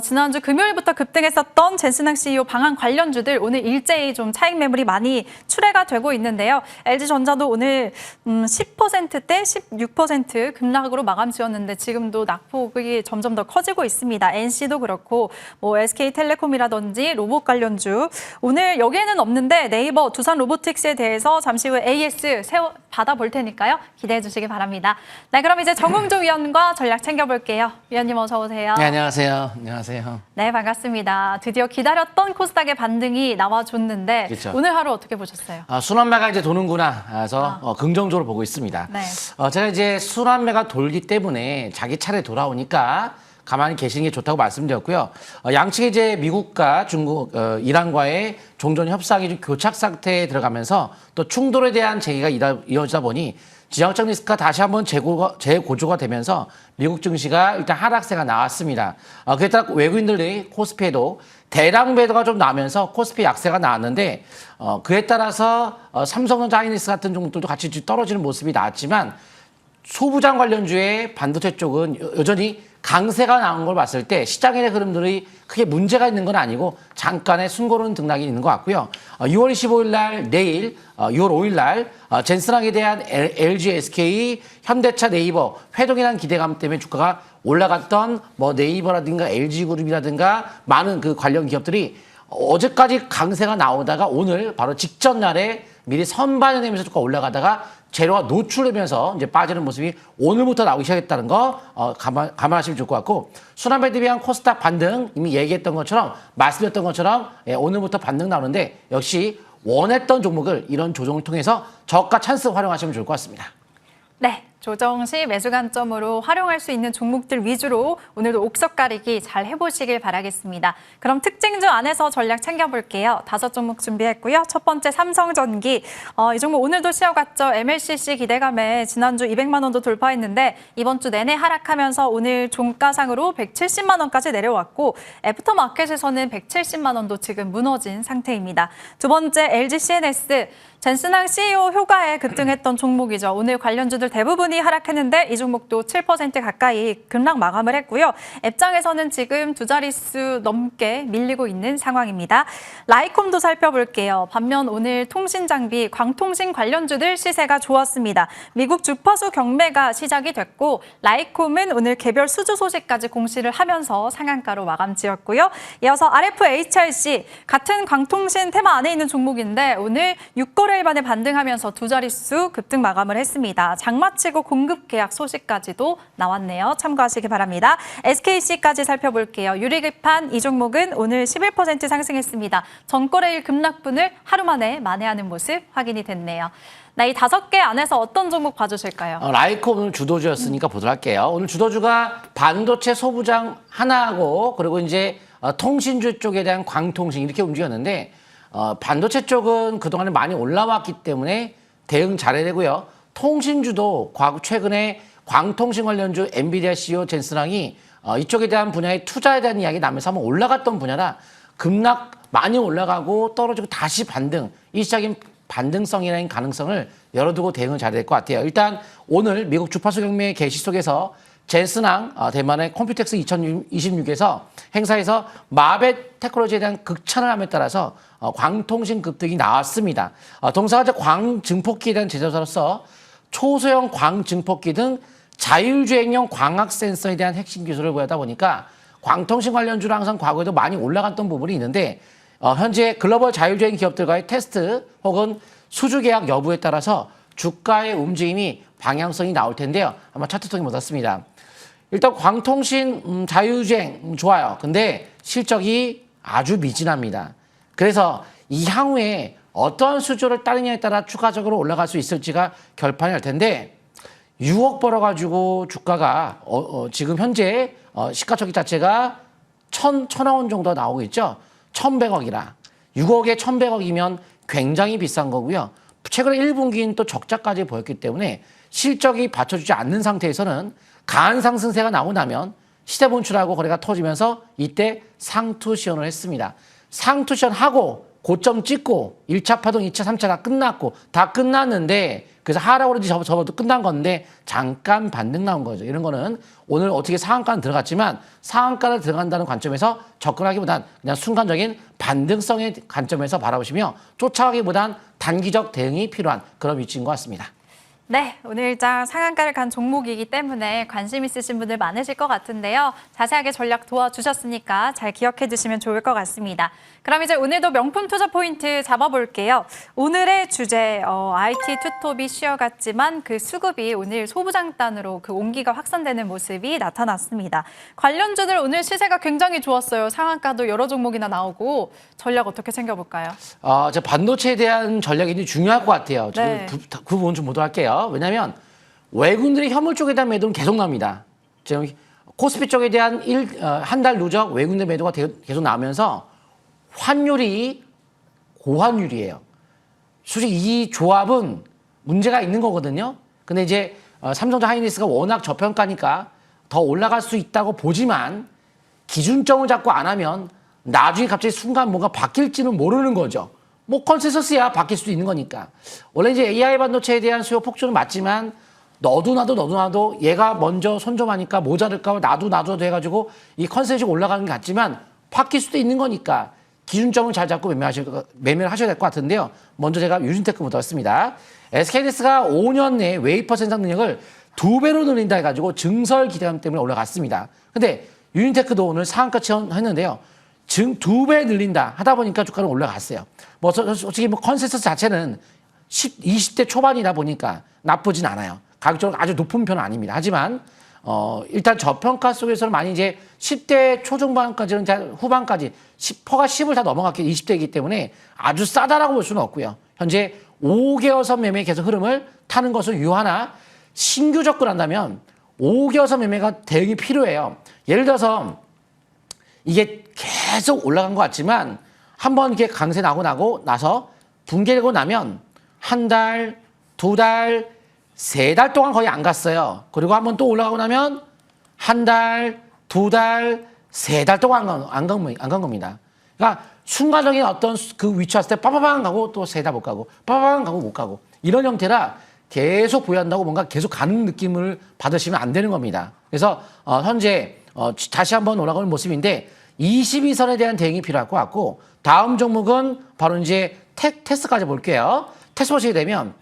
지난주 금요일부터 급등했었던 젠스낭 CEO 방한 관련주들 오늘 일제히 좀 차익 매물이 많이 출회가 되고 있는데요. LG전자도 오늘 10%대 16% 급락으로 마감 지었는데 지금도 낙폭이 점점 더 커지고 있습니다. NC도 그렇고 뭐 SK텔레콤이라든지 로봇 관련주 오늘 오늘 여기에는 없는데 네이버, 두산 로보틱스에 대해서 잠시 후에 AS 받아볼 테니까요. 기대해 주시기 바랍니다. 네, 그럼 이제 정홍조 위원과 전략 챙겨볼게요. 위원님 어서 오세요. 네, 안녕하세요. 안녕하세요. 네, 반갑습니다. 드디어 기다렸던 코스닥의 반등이 나와줬는데 그렇죠. 오늘 하루 어떻게 보셨어요? 순환매가 이제 도는구나 해서 긍정적으로 보고 있습니다. 네. 제가 이제 순환매가 돌기 때문에 자기 차례 돌아오니까 가만히 계시는 게 좋다고 말씀드렸고요. 양측이 이제 미국과 중국, 이란과의 종전 협상이 좀 교착 상태에 들어가면서 또 충돌에 대한 제기가 이어지다 보니 지정적 리스크가 다시 한번 재고조가 되면서 미국 증시가 일단 하락세가 나왔습니다. 그에 따라 외국인들이 코스피에도 대량 매도가 좀 나면서 코스피 약세가 나왔는데 그에 따라서 삼성전자, 하이닉스 같은 종목들도 같이 떨어지는 모습이 나왔지만 소부장 관련주의 반도체 쪽은 여전히 강세가 나온 걸 봤을 때 시장의 흐름들이 크게 문제가 있는 건 아니고 잠깐의 숨고르는 등락이 있는 것 같고요. 6월 25일 날 내일 6월 5일 날 젠슨항에 대한 LG, SK, 현대차, 네이버 회동이라는 기대감 때문에 주가가 올라갔던 뭐 네이버라든가 LG그룹이라든가 많은 그 관련 기업들이 어제까지 강세가 나오다가 오늘 바로 직전 날에 미리 선반영되면서 주가 올라가다가 재료가 노출되면서 이제 빠지는 모습이 오늘부터 나오기 시작했다는 거 감안하시면 좋을 것 같고 순환매 대비한 코스닥 반등 이미 얘기했던 것처럼 말씀드렸던 것처럼 오늘부터 반등 나오는데 역시 원했던 종목을 이런 조정을 통해서 저가 찬스 활용하시면 좋을 것 같습니다. 네, 조정 시 매수 관점으로 활용할 수 있는 종목들 위주로 오늘도 옥석 가리기 잘 해보시길 바라겠습니다. 그럼 특징주 안에서 전략 챙겨볼게요. 5종목 준비했고요. 첫 번째 삼성전기. 이 종목 오늘도 쉬어갔죠. MLCC 기대감에 지난주 200만 원도 돌파했는데 이번 주 내내 하락하면서 오늘 종가상으로 170만 원까지 내려왔고 애프터마켓에서는 170만 원도 지금 무너진 상태입니다. 두 번째 LG CNS. 젠슨항 CEO 효과에 급등했던 종목이죠. 오늘 관련주들 대부분이 하락했는데 이 종목도 7% 가까이 급락 마감을 했고요. 앱장에서는 지금 두 자릿수 넘게 밀리고 있는 상황입니다. 라이콤도 살펴볼게요. 반면 오늘 통신장비, 광통신 관련주들 시세가 좋았습니다. 미국 주파수 경매가 시작이 됐고 라이콤은 오늘 개별 수주 소식까지 공시를 하면서 상한가로 마감 지었고요. 이어서 RFHRC, 같은 광통신 테마 안에 있는 종목인데 오늘 6거래일 만에 반등하면서 두 자릿수 급등 마감을 했습니다. 장마치고 공급 계약 소식까지도 나왔네요. 참고하시기 바랍니다. SKC까지 살펴볼게요. 유리급한 이 종목은 오늘 11% 상승했습니다. 전거래일 급락분을 하루 만에 만회하는 모습 확인이 됐네요. 이 5개 안에서 어떤 종목 봐주실까요? 라이콤 오늘 주도주였으니까 보도록 할게요. 오늘 주도주가 반도체 소부장 하나하고 그리고 이제 통신주 쪽에 대한 광통신 이렇게 움직였는데 반도체 쪽은 그동안에 많이 올라왔기 때문에 대응 잘해야 되고요. 통신주도 최근에 광통신 관련주 엔비디아 CEO 젠슨항이 이쪽에 대한 분야의 투자에 대한 이야기 나면서 한번 올라갔던 분야라 급락 많이 올라가고 떨어지고 다시 반등, 일시적인 반등성이라는 가능성을 열어두고 대응을 잘해야 될 것 같아요. 일단 오늘 미국 주파수 경매 개시 속에서 젠슨항 대만의 컴퓨텍스 2026에서 행사에서 마벳 테크놀로지에 대한 극찬을 함에 따라서 광통신 급등이 나왔습니다. 동사가 광증폭기에 대한 제조사로서 초소형 광증폭기 등 자율주행용 광학 센서에 대한 핵심 기술을 보여다 보니까 광통신 관련주로 항상 과거에도 많이 올라갔던 부분이 있는데 현재 글로벌 자율주행 기업들과의 테스트 혹은 수주 계약 여부에 따라서 주가의 움직임이 방향성이 나올 텐데요. 아마 차트 통해 못 왔습니다. 일단 광통신 자율주행 좋아요. 근데 실적이 아주 미진합니다. 그래서 이 향후에 어떠한 수주를 따르냐에 따라 추가적으로 올라갈 수 있을지가 결판이 날 텐데 6억 벌어가지고 주가가 지금 현재 시가총액 자체가 1,000억 원 정도 나오고 있죠. 1,100억이라 6억에 1,100억이면 굉장히 비싼 거고요. 최근에 1분기는 또 적자까지 보였기 때문에 실적이 받쳐주지 않는 상태에서는 강한 상승세가 나오고 나면 시세 분출하고 거래가 터지면서 이때 상투 시연을 했습니다. 상투 시연하고 고점 찍고 1차 파동, 2차, 3차 다 끝났고 다 끝났는데 그래서 하락 오르지 접어도 끝난 건데 잠깐 반등 나온 거죠. 이런 거는 오늘 어떻게 상한가는 들어갔지만 상한가를 들어간다는 관점에서 접근하기보단 그냥 순간적인 반등성의 관점에서 바라보시며 쫓아가기보단 단기적 대응이 필요한 그런 위치인 것 같습니다. 네, 오늘 일장 상한가를 간 종목이기 때문에 관심 있으신 분들 많으실 것 같은데요. 자세하게 전략 도와주셨으니까 잘 기억해 두시면 좋을 것 같습니다. 그럼 이제 오늘도 명품 투자 포인트 잡아볼게요. 오늘의 주제, IT 투톱이 쉬어갔지만 그 수급이 오늘 소부장단으로 그 온기가 확산되는 모습이 나타났습니다. 관련주들 오늘 시세가 굉장히 좋았어요. 상한가도 여러 종목이나 나오고 전략 어떻게 챙겨볼까요? 저 반도체에 대한 전략이 굉장히 중요할 것 같아요. 네. 그 부분 좀 보도록 할게요. 왜냐하면 외국인들이 현물 쪽에 대한 매도는 계속 나옵니다. 지금 코스피 쪽에 대한 한 달 누적 외국인들 매도가 계속 나오면서 환율이 고환율이에요. 솔직히 이 조합은 문제가 있는 거거든요. 근데 이제 삼성전자 하이닉스가 워낙 저평가니까 더 올라갈 수 있다고 보지만 기준점을 잡고 안 하면 나중에 갑자기 순간 뭔가 바뀔지는 모르는 거죠. 뭐 컨센서스야 바뀔 수도 있는 거니까. 원래 이제 AI 반도체에 대한 수요 폭주는 맞지만 너도 나도 얘가 먼저 선점하니까 모자랄까 나도 해가지고 이 컨센서스가 올라가는 게 같지만 바뀔 수도 있는 거니까 기준점을 잘 잡고 매매를 하셔야 될 것 같은데요. 먼저 제가 유진테크부터 했습니다. SK하이닉스가 5년 내에 웨이퍼 생산 능력을 2배로 늘린다 해가지고 증설 기대감 때문에 올라갔습니다. 근데 유진테크도 오늘 상한가 체험했는데요. 2배 늘린다 하다 보니까 주가는 올라갔어요. 뭐 솔직히 뭐 컨센서스 자체는 20대 초반이다 보니까 나쁘진 않아요. 가격적으로 아주 높은 편은 아닙니다. 하지만 일단 저평가 속에서는 많이 이제 10대 초중반까지는 후반까지 10%가 10을 다 넘어갔기 20대이기 때문에 아주 싸다라고 볼 수는 없고요. 현재 5개월선 매매 계속 흐름을 타는 것을 유하나 신규 접근한다면 5개월선 매매가 대응이 필요해요. 예를 들어서 이게 계속 올라간 것 같지만 한번 이렇게 강세 나고 나서 붕괴되고 나면 한 달, 2달, 3달 동안 거의 안 갔어요. 그리고 한번 또 올라가고 나면 한 달, 2달, 3달 동안 안 간 겁니다. 그러니까 순간적인 어떤 그 위치 왔을 때 빠바방 가고 또 3달 못 가고 빠바방 가고 못 가고 이런 형태라 계속 보유한다고 뭔가 계속 가는 느낌을 받으시면 안 되는 겁니다. 그래서 현재 다시 한번 올라가는 모습인데 22선에 대한 대응이 필요할 것 같고 다음 종목은 바로 이제 테스까지 볼게요. 테스 보시게 되면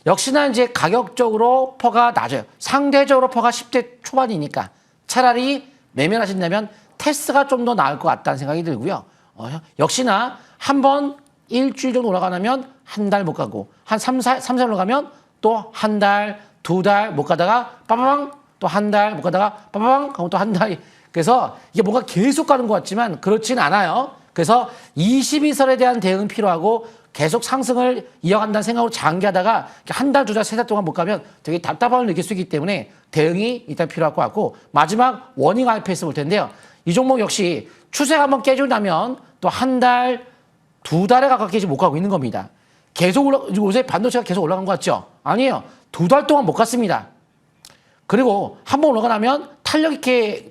역시나 이제 가격적으로 퍼가 낮아요. 상대적으로 퍼가 10대 초반이니까 차라리 매매를 하신다면 테스가 좀 더 나을 것 같다는 생각이 들고요. 역시나 한번 일주일 정도 올라가면 한 달 못 가고 한 3달 올라가면 또 한 달, 2달 못 가다가 빠바방 또 한 달 못 가다가 빠바방 하고 또 한 달. 그래서 이게 뭔가 계속 가는 것 같지만 그렇진 않아요. 그래서 22선에 대한 대응은 필요하고 계속 상승을 이어간다는 생각으로 장기하다가 한 달, 2달, 3달 동안 못 가면 되게 답답함을 느낄 수 있기 때문에 대응이 일단 필요할 것 같고 마지막 워닝 IPS 볼 텐데요. 이 종목 역시 추세가 한번 깨지고 나면 또 한 달, 2달에 가깝게 못 가고 있는 겁니다. 요새 반도체가 계속 올라간 것 같죠? 아니에요. 2달 동안 못 갔습니다. 그리고 한번 올라가면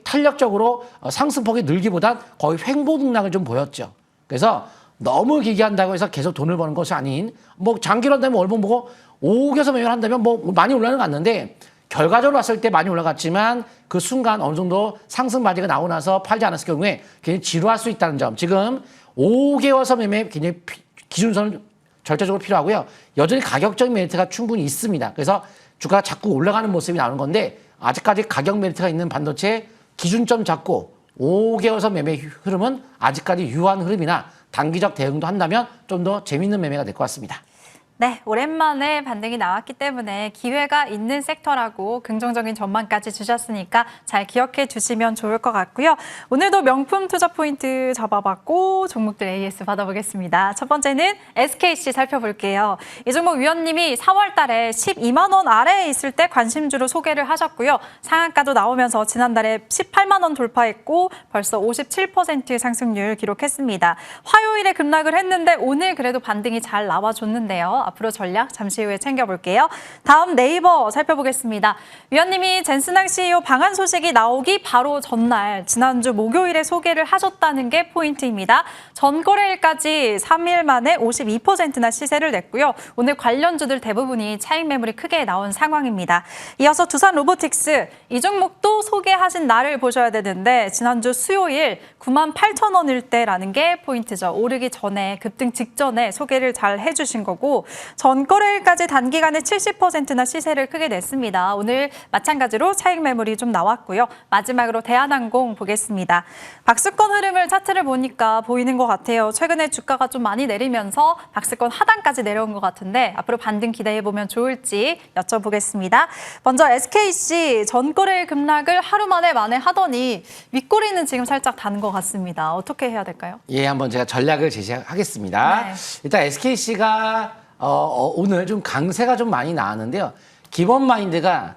탄력적으로 상승폭이 늘기보단 거의 횡보 등락을 좀 보였죠. 그래서 너무 길게 한다고 해서 계속 돈을 버는 것이 아닌 뭐 장기로 한다면 월봉 보고 5개서 매매를 한다면 뭐 많이 올라가는 것 같는데 결과적으로 봤을 때 많이 올라갔지만 그 순간 어느 정도 상승 바디가 나오고 나서 팔지 않았을 경우에 굉장히 지루할 수 있다는 점. 지금 5개월선 매매 굉장히 기준선을 절대적으로 필요하고요. 여전히 가격적인 메리트가 충분히 있습니다. 그래서 주가가 자꾸 올라가는 모습이 나오는 건데 아직까지 가격 메리트가 있는 반도체 기준점 잡고 5개월선 매매 흐름은 아직까지 유한 흐름이나 단기적 대응도 한다면 좀 더 재밌는 매매가 될 것 같습니다. 네, 오랜만에 반등이 나왔기 때문에 기회가 있는 섹터라고 긍정적인 전망까지 주셨으니까 잘 기억해 주시면 좋을 것 같고요. 오늘도 명품 투자 포인트 잡아봤고 종목들 AS 받아보겠습니다. 첫 번째는 SKC 살펴볼게요. 이 종목 위원님이 4월 달에 12만 원 아래에 있을 때 관심주로 소개를 하셨고요. 상한가도 나오면서 지난달에 18만 원 돌파했고 벌써 57% 상승률 기록했습니다. 화요일에 급락을 했는데 오늘 그래도 반등이 잘 나와줬는데요. 앞으로 전략 잠시 후에 챙겨볼게요. 다음 네이버 살펴보겠습니다. 위원님이 젠스낭 CEO 방한 소식이 나오기 바로 전날 지난주 목요일에 소개를 하셨다는 게 포인트입니다. 전 거래일까지 3일 만에 52%나 시세를 냈고요. 오늘 관련주들 대부분이 차익 매물이 크게 나온 상황입니다. 이어서 두산 로보틱스 이 종목도 소개하신 날을 보셔야 되는데 지난주 수요일 98,000원일 때라는 게 포인트죠. 오르기 전에 급등 직전에 소개를 잘 해주신 거고 전거래일까지 단기간에 70%나 시세를 크게 냈습니다. 오늘 마찬가지로 차익 매물이 좀 나왔고요. 마지막으로 대한항공 보겠습니다. 박스권 흐름을 차트를 보니까 보이는 것 같아요. 최근에 주가가 좀 많이 내리면서 박스권 하단까지 내려온 것 같은데 앞으로 반등 기대해보면 좋을지 여쭤보겠습니다. 먼저 SKC 전거래일 급락을 하루 만에 하더니 윗꼬리는 지금 살짝 단 것 같습니다. 어떻게 해야 될까요? 예, 한번 제가 전략을 제시하겠습니다. 네. 일단 SKC가 오늘 좀 강세가 좀 많이 나왔는데요. 기본 마인드가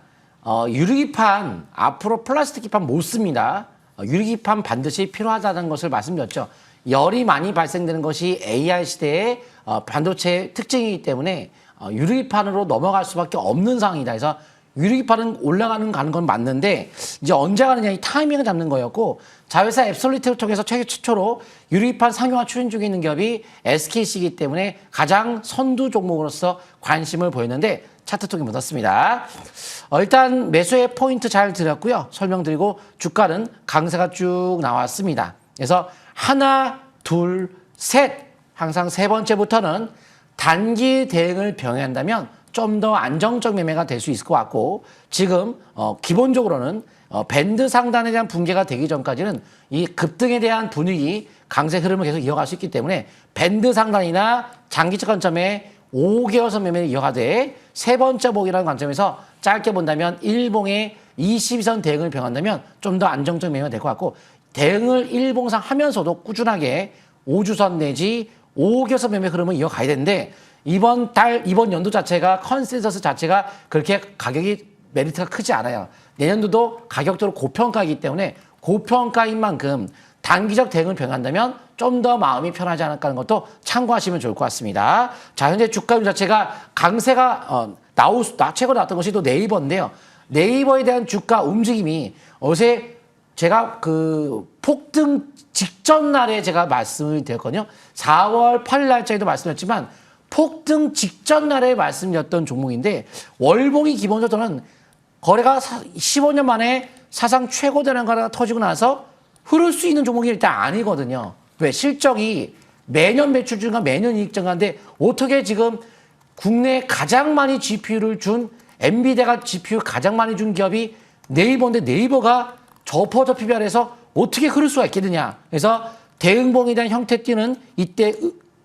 유리기판 앞으로 플라스틱 기판 못 씁니다. 유리기판 반드시 필요하다는 것을 말씀드렸죠. 열이 많이 발생되는 것이 AI 시대의 반도체 특징이기 때문에 유리기판으로 넘어갈 수밖에 없는 상황이다. 그래서 유리기판은 가는 건 맞는데 이제 언제 가느냐 이 타이밍을 잡는 거였고 자회사 앱솔루트를 통해서 최초로 유리기판 상용화 추진 중에 있는 기업이 SKC이기 때문에 가장 선두 종목으로서 관심을 보였는데 차트 통계 묻었습니다. 일단 매수의 포인트 잘 드렸고요. 설명드리고 주가는 강세가 쭉 나왔습니다. 그래서 하나, 둘, 셋 항상 세 번째부터는 단기 대응을 병행한다면 좀 더 안정적 매매가 될 수 있을 것 같고 지금 기본적으로는 밴드 상단에 대한 붕괴가 되기 전까지는 이 급등에 대한 분위기 강세 흐름을 계속 이어갈 수 있기 때문에 밴드 상단이나 장기적 관점에 5개월선 매매를 이어가되 세 번째 보기라는 관점에서 짧게 본다면 일봉의 22선 대응을 병한다면 좀 더 안정적 매매가 될 것 같고 대응을 일봉상 하면서도 꾸준하게 5주선 내지 5개월선 매매 흐름을 이어가야 되는데 이번 연도 자체가 컨센서스 자체가 그렇게 가격이 메리트가 크지 않아요. 내년도도 가격적으로 고평가이기 때문에 고평가인 만큼 단기적 대응을 병한다면 좀 더 마음이 편하지 않을까 하는 것도 참고하시면 좋을 것 같습니다. 자, 현재 주가율 자체가 강세가 최고 나왔던 것이 또 네이버인데요. 네이버에 대한 주가 움직임이 어제 제가 그 폭등 직전 날에 제가 말씀을 드렸거든요. 4월 8일 날짜에도 말씀드렸지만 폭등 직전 날에 말씀드렸던 종목인데 월봉이 기본적으로는 거래가 15년 만에 사상 최고 대량가가 터지고 나서 흐를 수 있는 종목이 일단 아니거든요. 왜? 실적이 매년 매출 증가, 매년 이익 증가인데 어떻게 지금 국내에 가장 많이 GPU를 준 엔비디아가 GPU 가장 많이 준 기업이 네이버인데 네이버가 저퍼저 PBR에서 어떻게 흐를 수가 있겠느냐. 그래서 대응봉에 대한 형태 띠는 이때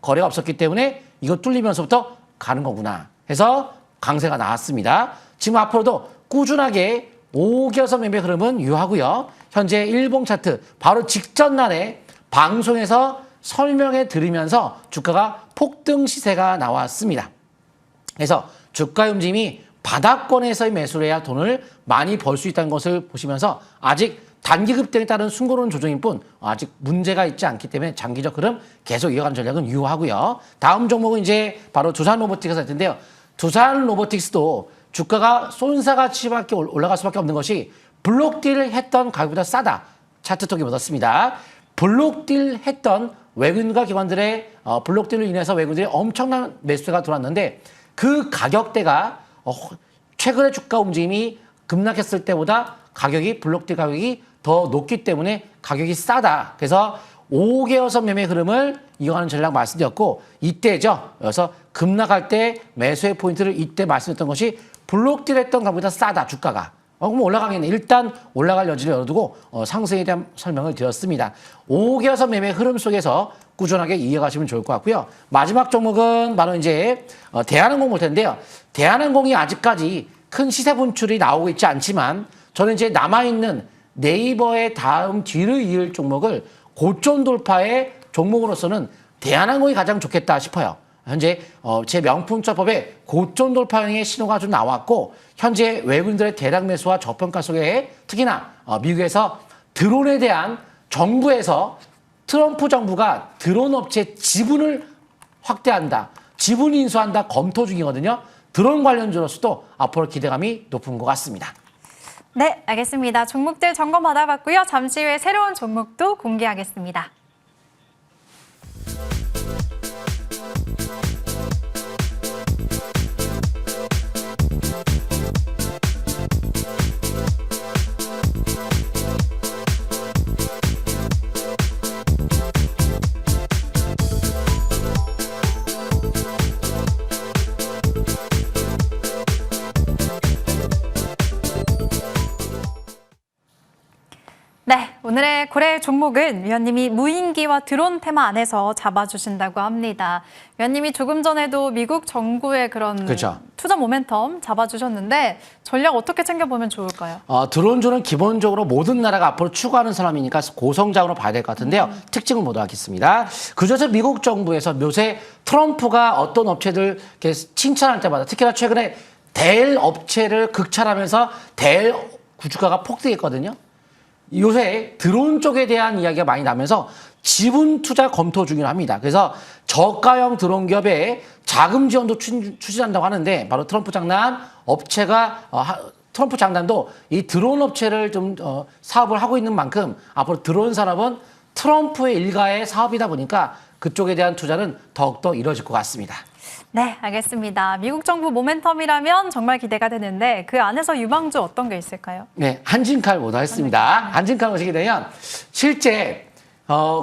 거래가 없었기 때문에 이거 뚫리면서부터 가는 거구나 해서 강세가 나왔습니다. 지금 앞으로도 꾸준하게 5개월선 매매 흐름은 유효하고요. 현재 일봉 차트 바로 직전 날에 방송에서 설명해 드리면서 주가가 폭등 시세가 나왔습니다. 그래서 주가 움직임이 바닥권에서의 매수를 해야 돈을 많이 벌 수 있다는 것을 보시면서 아직 단기 급등에 따른 순고로운 조정일 뿐 아직 문제가 있지 않기 때문에 장기적 흐름 계속 이어가는 전략은 유효하고요. 다음 종목은 이제 바로 두산 로보틱스 할 텐데요. 두산 로보틱스도 주가가 쏜사같이밖에 올라갈 수밖에 없는 것이 블록딜을 했던 가격보다 싸다. 차트 통계 얻었습니다. 블록딜 했던 외국인과 기관들의 블록딜로 인해서 외국인들이 엄청난 매수가 들어왔는데 그 가격대가 최근의 주가 움직임이 급락했을 때보다 블록딜 가격이 더 높기 때문에 가격이 싸다. 그래서 5개월선 매매 흐름을 이용하는 전략 말씀드렸고 이때죠. 그래서 급락할 때 매수의 포인트를 이때 말씀드렸던 것이 블록딜 했던 것보다 싸다. 주가가. 그럼 올라가겠네. 일단 올라갈 여지를 열어두고 상승에 대한 설명을 드렸습니다. 5개월선 매매 흐름 속에서 꾸준하게 이어가시면 좋을 것 같고요. 마지막 종목은 바로 이제 대한항공 볼 텐데요. 대한항공이 아직까지 큰 시세 분출이 나오고 있지 않지만 저는 이제 남아있는 네이버의 다음 뒤를 이을 종목을 고점 돌파의 종목으로서는 대한항공이 가장 좋겠다 싶어요. 현재 제 명품차법에 고점 돌파형의 신호가 좀 나왔고 현재 외국인들의 대량 매수와 저평가 속에 특히나 미국에서 드론에 대한 정부에서 트럼프 정부가 드론 업체 지분을 확대한다. 지분 인수한다 검토 중이거든요. 드론 관련주로서도 앞으로 기대감이 높은 것 같습니다. 네, 알겠습니다. 종목들 점검 받아봤고요. 잠시 후에 새로운 종목도 공개하겠습니다. 오늘의 고래 종목은 위원님이 무인기와 드론 테마 안에서 잡아주신다고 합니다. 위원님이 조금 전에도 미국 정부의 그런 그렇죠. 투자 모멘텀 잡아주셨는데 전략 어떻게 챙겨보면 좋을까요? 드론주는 기본적으로 모든 나라가 앞으로 추구하는 사람이니까 고성장으로 봐야 될 것 같은데요. 특징을 모두 하겠습니다. 그중에서 미국 정부에서 요새 트럼프가 어떤 업체들 이렇게 칭찬할 때마다 특히나 최근에 델 업체를 극찬하면서 델 주가가 폭등했거든요. 요새 드론 쪽에 대한 이야기가 많이 나면서 지분 투자 검토 중이라 합니다. 그래서 저가형 드론 기업에 자금 지원도 추진한다고 하는데 바로 트럼프 장관 업체가 트럼프 장관도 이 드론 업체를 좀 사업을 하고 있는 만큼 앞으로 드론 산업은 트럼프의 일가의 사업이다 보니까 그쪽에 대한 투자는 더욱더 이루어질 것 같습니다. 네, 알겠습니다. 미국 정부 모멘텀이라면 정말 기대가 되는데 그 안에서 유망주 어떤 게 있을까요? 네, 한진칼 모두 하겠습니다. 한진칼 보시게 되면 실제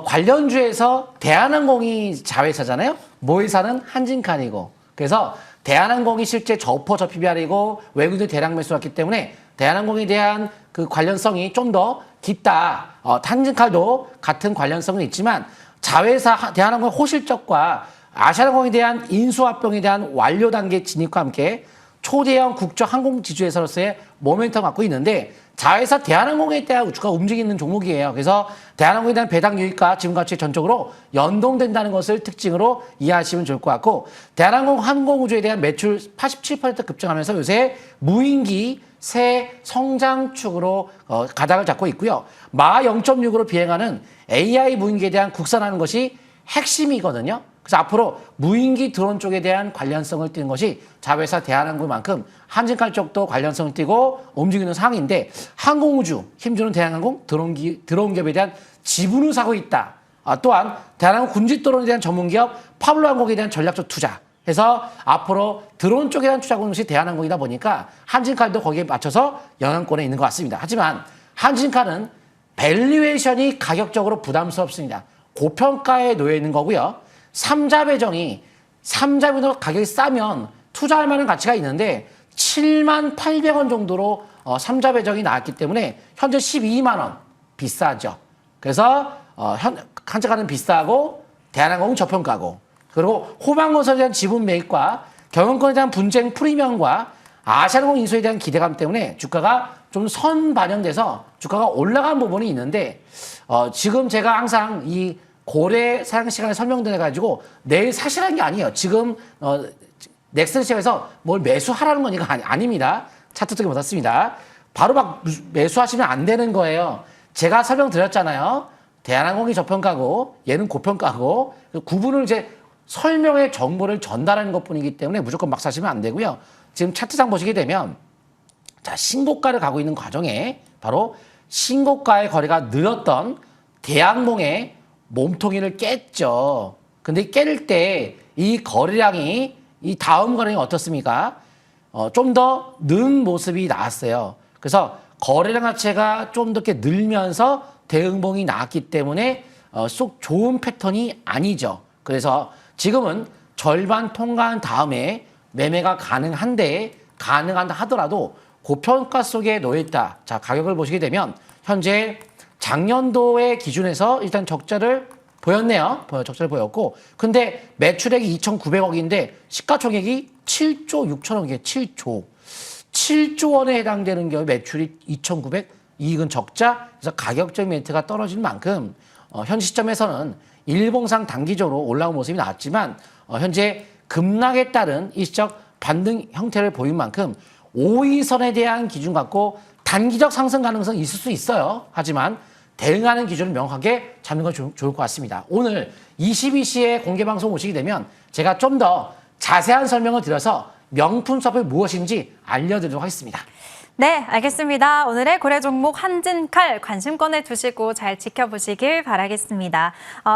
관련주에서 대한항공이 자회사잖아요. 모회사는 한진칼이고 그래서 대한항공이 실제 저퍼 PBR이고 외국인들 대량 매수했기 때문에 대한항공에 대한 그 관련성이 좀 더 깊다. 한진칼도 같은 관련성은 있지만 자회사 대한항공의 호실적과 아시아나항공에 대한 인수합병에 대한 완료 단계 진입과 함께 초대형 국적 항공지주회사로서의 모멘텀을 갖고 있는데 자회사 대한항공에 대한 주가가 움직이는 종목이에요. 그래서 대한항공에 대한 배당 유익과 지분 가치 전적으로 연동된다는 것을 특징으로 이해하시면 좋을 것 같고 대한항공 항공우주에 대한 매출 87% 급증하면서 요새 무인기 새 성장축으로 가닥을 잡고 있고요. 마 0.6으로 비행하는 AI 무인기에 대한 국산화하는 것이 핵심이거든요. 그래서 앞으로 무인기 드론 쪽에 대한 관련성을 띠는 것이 자회사 대한항공만큼 한진칼 쪽도 관련성을 띠고 움직이는 상황인데 항공우주 힘주는 대한항공 드론 기업에 대한 지분을 사고 있다. 또한 대한항공 군짓드론에 대한 전문기업 파블로항공에 대한 전략적 투자. 해서 앞으로 드론 쪽에 대한 투자 공식이 대한항공이다 보니까 한진칼도 거기에 맞춰서 영향권에 있는 것 같습니다. 하지만 한진칼은 밸류에이션이 가격적으로 부담스럽습니다. 고평가에 놓여 있는 거고요. 삼자 배정이 가격이 싸면 투자할 만한 가치가 있는데 78,000원 정도로 삼자 배정이 나왔기 때문에 현재 12만 원 비싸죠. 그래서 한진칼은 비싸고 대한항공은 저평가고 그리고 호방건설에 대한 지분 매입과 경영권에 대한 분쟁 프리미엄과 아시아나항공 인수에 대한 기대감 때문에 주가가 좀 선반영돼서 주가가 올라간 부분이 있는데 지금 제가 항상 이 고래 사용 시간에 설명드려가지고 내일 사시라는 게 아니에요. 지금 넥슨 시장에서 뭘 매수하라는 거니까 아닙니다. 차트 쪽에 못 왔습니다. 바로 막 매수하시면 안 되는 거예요. 제가 설명드렸잖아요. 대한항공이 저평가고 얘는 고평가고 구분을 이제 설명의 정보를 전달하는 것뿐이기 때문에 무조건 막 사시면 안 되고요. 지금 차트상 보시게 되면 자 신고가를 가고 있는 과정에 바로 신고가의 거래가 늘었던 대항공의 몸통이를 깼죠. 근데 깰 때 이 거래량이 이 다음 거래량이 어떻습니까? 좀 더 는 모습이 나왔어요. 그래서 거래량 자체가 좀 더 이렇게 늘면서 대응봉이 나왔기 때문에 쏙 좋은 패턴이 아니죠. 그래서 지금은 절반 통과한 다음에 매매가 가능한다 하더라도 고평가 속에 놓여있다. 자, 가격을 보시게 되면 현재 작년도의 기준에서 일단 적자를 보였네요. 적자를 보였고 근데 매출액이 2,900억인데 시가총액이 7조 6천억이에요. 7조 원에 해당되는 경우 매출이 2,900, 이익은 적자. 그래서 가격적 멘트가 떨어진 만큼 현 시점에서는 일봉상 단기적으로 올라온 모습이 나왔지만 현재 급락에 따른 일시적 반등 형태를 보인 만큼 5위선에 대한 기준 갖고 단기적 상승 가능성이 있을 수 있어요. 하지만 대응하는 기준을 명확하게 잡는 건 좋을 것 같습니다. 오늘 22시에 공개방송 오시게 되면 제가 좀 더 자세한 설명을 드려서 명품 수업이 무엇인지 알려드리도록 하겠습니다. 네, 알겠습니다. 오늘의 고래 종목 한진칼 관심권에 두시고 잘 지켜보시길 바라겠습니다.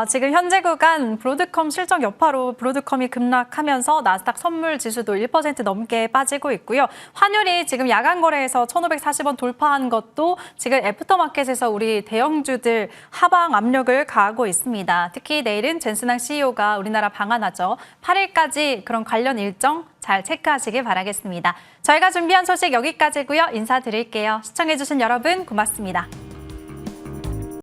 지금 현재 구간 브로드컴 실적 여파로 브로드컴이 급락하면서 나스닥 선물 지수도 1% 넘게 빠지고 있고요. 환율이 지금 야간 거래에서 1,540원 돌파한 것도 지금 애프터마켓에서 우리 대형주들 하방 압력을 가하고 있습니다. 특히 내일은 젠슨항 CEO가 우리나라 방한하죠. 8일까지 그런 관련 일정 잘 체크하시길 바라겠습니다. 저희가 준비한 소식 여기까지고요. 인사드릴게요. 시청해주신 여러분 고맙습니다.